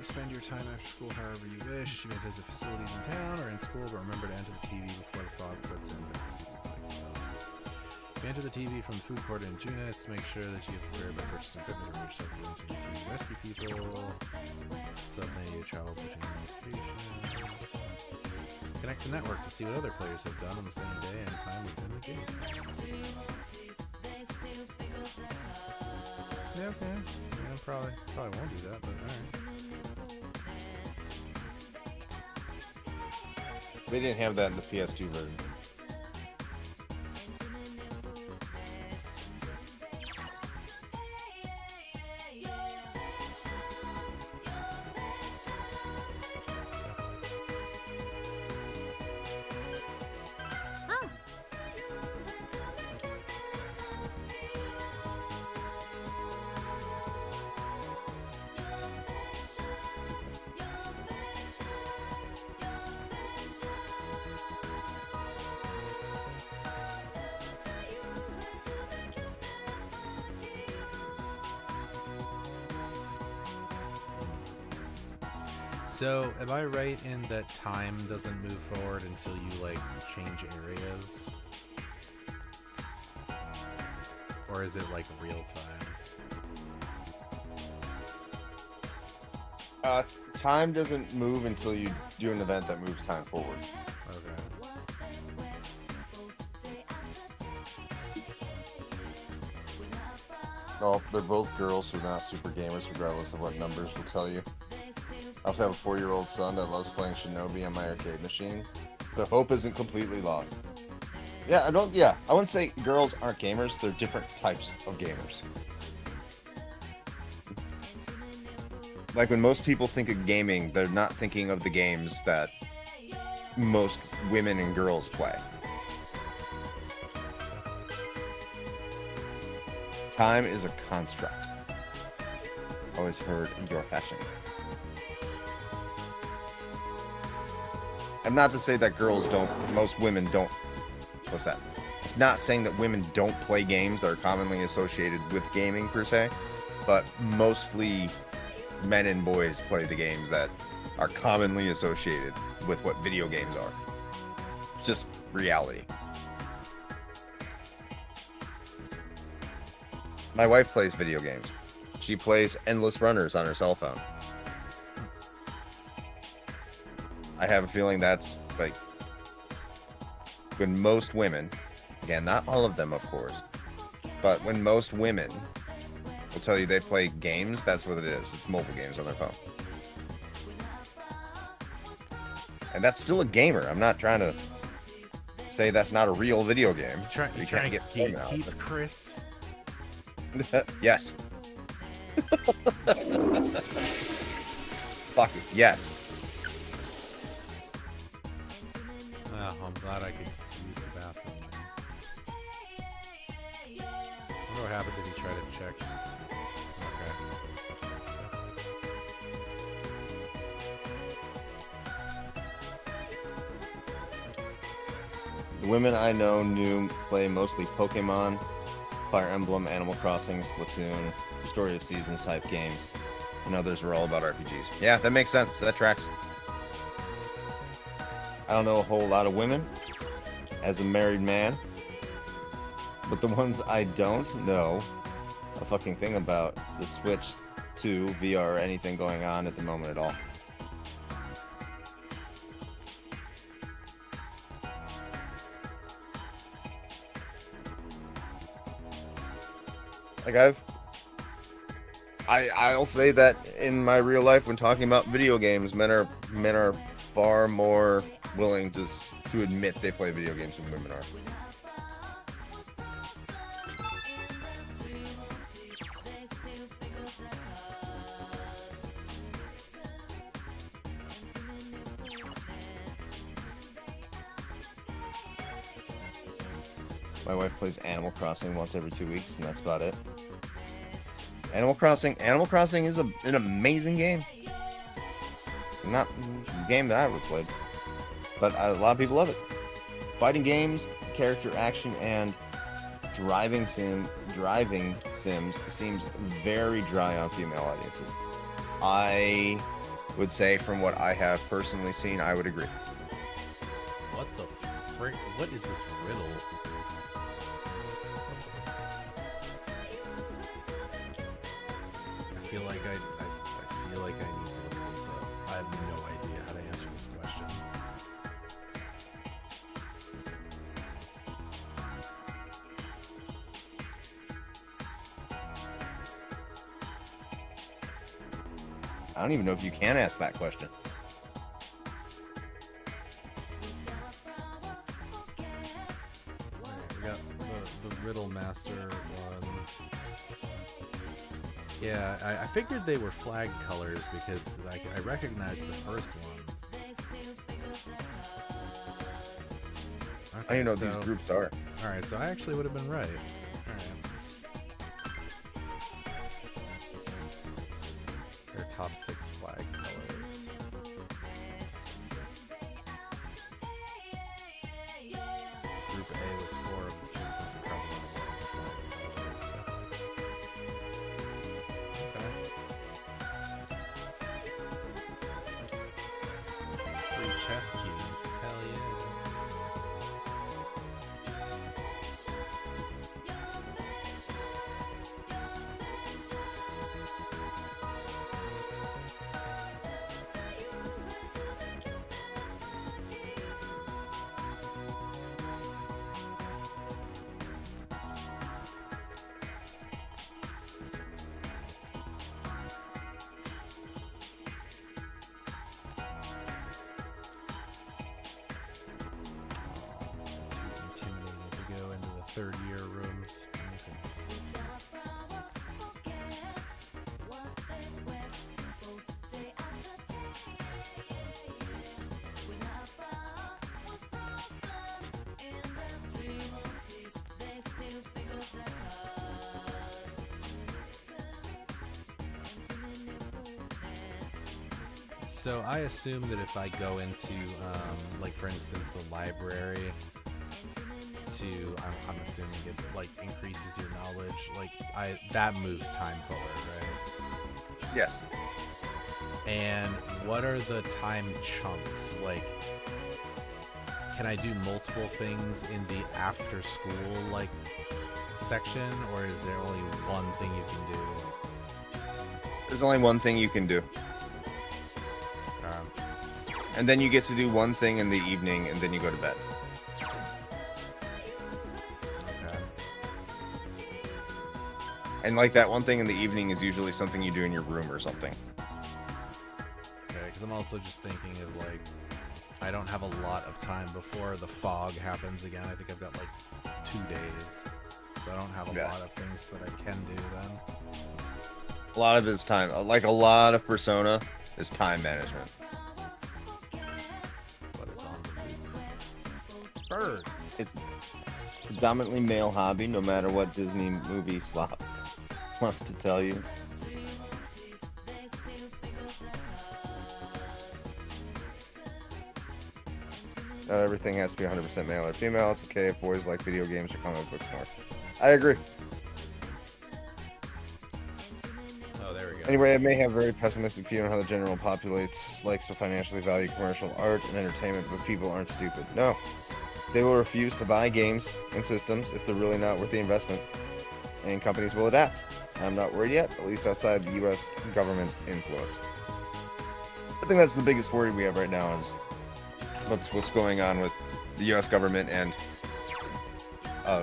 A: Spend your time after school however you wish. You may visit facilities in town or in school, but remember to enter the TV before the fog sets in. If you enter the TV from the food court in Junis, make sure that you have prepared by purchasing equipment to remove yourself from the TV. Rescue people. Submit your travel between locations. Connect to network to see what other players have done on the same day and time within the game. Yeah, okay. Yeah, probably won't do that, but alright.
B: They didn't have that in the PS2 version.
A: So, am I right in that time doesn't move forward until you, like, change areas? Or is it, like, real time?
B: Time doesn't move until you do an event that moves time forward.
A: Okay.
B: Well, they're both girls who are not super gamers, regardless of what numbers will tell you. I also have a 4-year-old son that loves playing Shinobi on my arcade machine. The hope isn't completely lost. Yeah, I wouldn't say girls aren't gamers, they're different types of gamers. Like when most people think of gaming, they're not thinking of the games that most women and girls play. Time is a construct. Always heard your passion. I'm not to say that most women don't, what's that? It's not saying that women don't play games that are commonly associated with gaming per se, but mostly men and boys play the games that are commonly associated with what video games are. Just reality. My wife plays video games. she plays endless runners on her cell phone. I have a feeling that's like when most women, again, not all of them, of course, but when most women will tell you they play games, that's what it is. It's mobile games on their phone. And that's still a gamer. I'm not trying to say that's not a real video game.
A: You trying to get keep Chris?
B: Yes. Fuck it. Yes.
A: Oh, I'm glad I could use the bathroom. I wonder what happens if you try to check. Okay.
B: The women I know play mostly Pokemon, Fire Emblem, Animal Crossing, Splatoon, Story of Seasons type games, and others were all about RPGs. Yeah, that makes sense. That tracks. I don't know a whole lot of women as a married man, but the ones I don't know a fucking thing about the Switch 2, VR, or anything going on at the moment at all. Like I'll say that in my real life when talking about video games, men are far more willing to admit they play video games than women are. My wife plays Animal Crossing once every 2 weeks, and that's about it. Animal Crossing is an amazing game. Not a game that I ever played, but a lot of people love it. Fighting games, character action, and driving sims seems very dry on female audiences. I would say, from what I have personally seen, I would agree.
A: What the frick? What is this riddle? I feel like I need to look this up. I have no idea how to answer this question.
B: I don't even know if you can ask that question.
A: We got the Riddle Master one. Yeah, I figured they were flag colors because I recognized the first one.
B: I don't even know what these groups are.
A: Alright, so I actually would have been right. Alright. Their top 6 flag colors. Group A was 4 of the 6 most prevalent flag colors. Okay. Free chess keys. Hell yeah. Third year rooms. So I assume that if I go into, like for instance, the library, I'm assuming it like increases your knowledge. Like that moves time forward, right?
B: Yes.
A: And what are the time chunks? Like, can I do multiple things in the after school like section, or is there only one thing you can do?
B: There's only one thing you can do. And then you get to do one thing in the evening, and then you go to bed.
A: Okay.
B: And like that one thing in the evening is usually something you do in your room or something.
A: Okay, because I'm also just thinking of like, I don't have a lot of time before the fog happens again. I think I've got like 2 days. So I don't have a lot of things that I can do then.
B: A lot of it is time. Like a lot of Persona is time management.
A: What is on the loop? Birds.
B: It's predominantly male hobby, no matter what Disney movie slop wants to tell you. Not everything has to be 100% male or female. It's okay if boys like video games or comic books more. I agree.
A: Oh, there we go.
B: Anyway, I may have a very pessimistic view on how the general populace likes to financially value commercial art and entertainment, but people aren't stupid. No. They will refuse to buy games and systems if they're really not worth the investment, and companies will adapt. I'm not worried yet, at least outside the U.S. government influence. I think that's the biggest worry we have right now is what's going on with the U.S. government and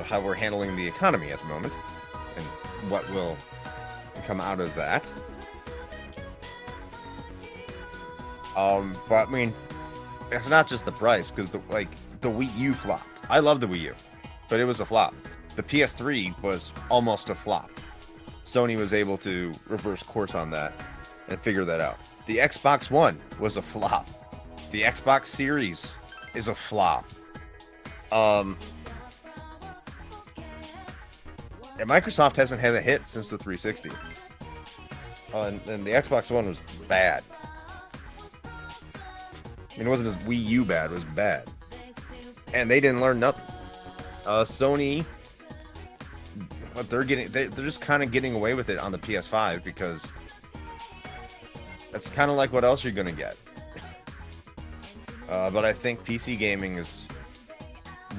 B: how we're handling the economy at the moment, and what will come out of that. But I mean, it's not just the price, because the Wii U flopped. I love the Wii U, but it was a flop. The PS3 was almost a flop. Sony was able to reverse course on that and figure that out. The Xbox One was a flop. The Xbox Series is a flop. And Microsoft hasn't had a hit since the 360. And the Xbox One was bad. I mean, it wasn't as Wii U bad, it was bad. And they didn't learn nothing. Sony, what they're just kind of getting away with it on the PS5 because that's kind of like what else you're gonna get. But I think PC gaming is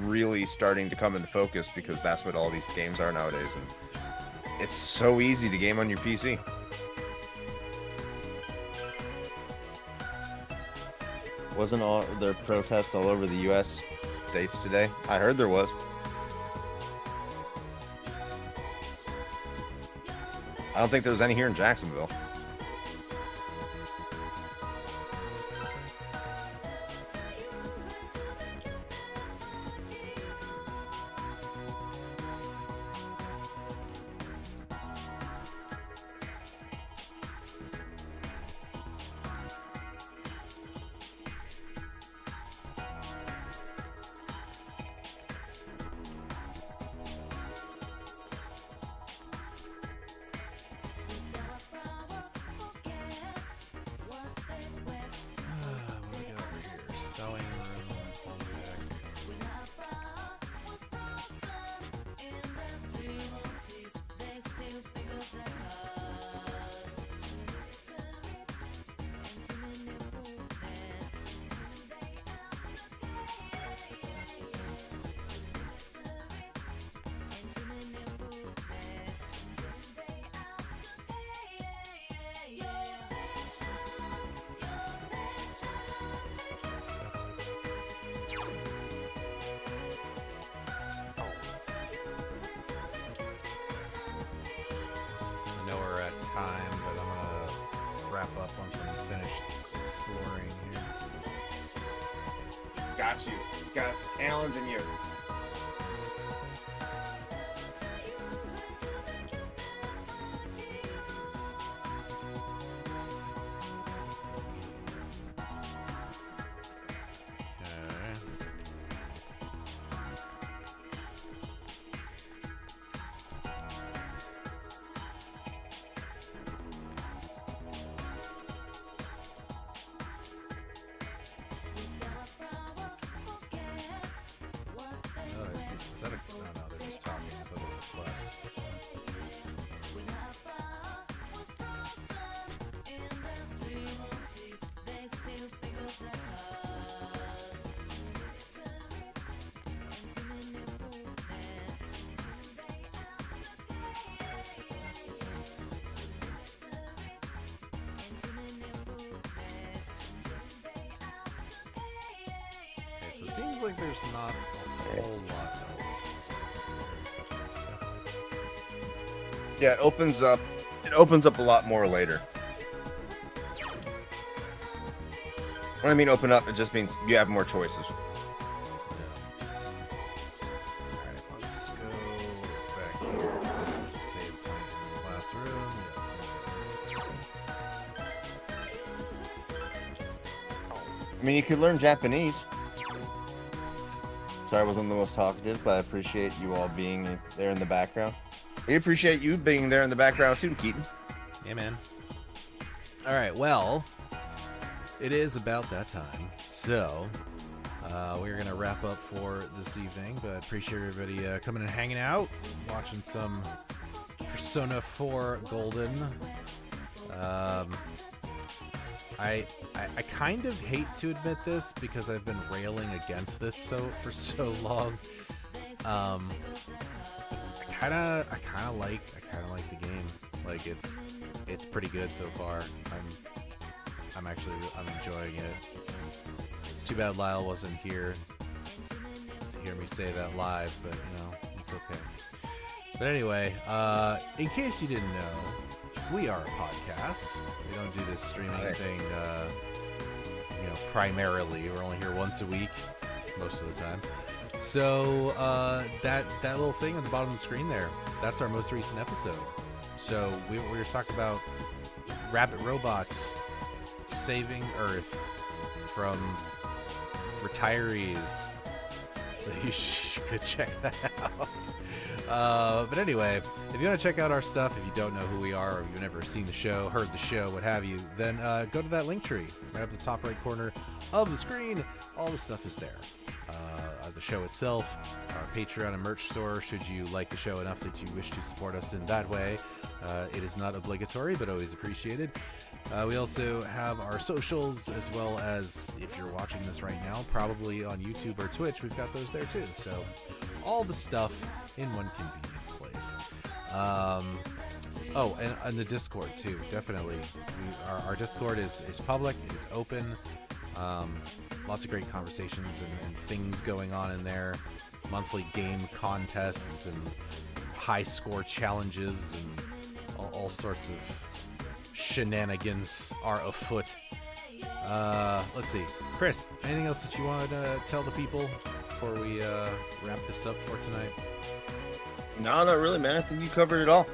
B: really starting to come into focus because that's what all these games are nowadays, and it's so easy to game on your PC. Wasn't all there protests all over the U.S. states today? I heard there was. I don't think there was any here in Jacksonville.
A: I know we're at time, but I'm gonna wrap up once I'm finished exploring here.
B: Got you. Scott's talons in you.
A: Seems like there's not a whole lot else.
B: Yeah, it opens up. It opens up a lot more later. When I mean open up, it just means you have more choices.
A: Alright, let's go back here. So just save point in the classroom.
B: I mean, you could learn Japanese. Sorry, I wasn't the most talkative, but I appreciate you all being there in the background. I appreciate you being there in the background too, Keaton.
A: Yeah, man. Alright, well, it is about that time. So, we're going to wrap up for this evening, but I appreciate everybody coming and hanging out, watching some Persona 4 Golden. I kind of hate to admit this because I've been railing against this for so long. I kind of like the game. Like it's pretty good so far. I'm enjoying it. It's too bad Lyle wasn't here to hear me say that live, but you know, it's okay. But anyway, in case you didn't know, we are a podcast. We don't do this streaming thing, you know, primarily. We're only here once a week, most of the time. So that little thing at the bottom of the screen there, that's our most recent episode. So we were talking about rabbit robots saving Earth from retirees. So you could check that out. But anyway, if you want to check out our stuff, if you don't know who we are, or you've never seen the show, heard the show, what have you, then go to that link tree right up the top right corner of the screen. All the stuff is there. The show itself, our Patreon and merch store, should you like the show enough that you wish to support us in that way. It is not obligatory, but always appreciated. We also have our socials, as well as, if you're watching this right now, probably on YouTube or Twitch, we've got those there too. So all the stuff in one convenient place. Oh, and the Discord too, definitely. Our Discord is public, it is open. Lots of great conversations and things going on in there. Monthly game contests and high score challenges and all sorts of shenanigans are afoot. Let's see. Chris, anything else that you wanted to tell the people before we wrap this up for tonight?
B: No, not really, man. I think you covered it all.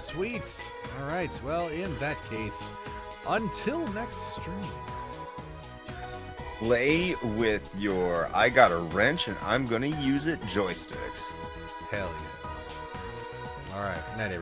A: Sweet. All right. Well, in that case, until next stream.
B: Play with your I got a wrench and I'm gonna use it joysticks.
A: Hell yeah. All right. Night, everybody.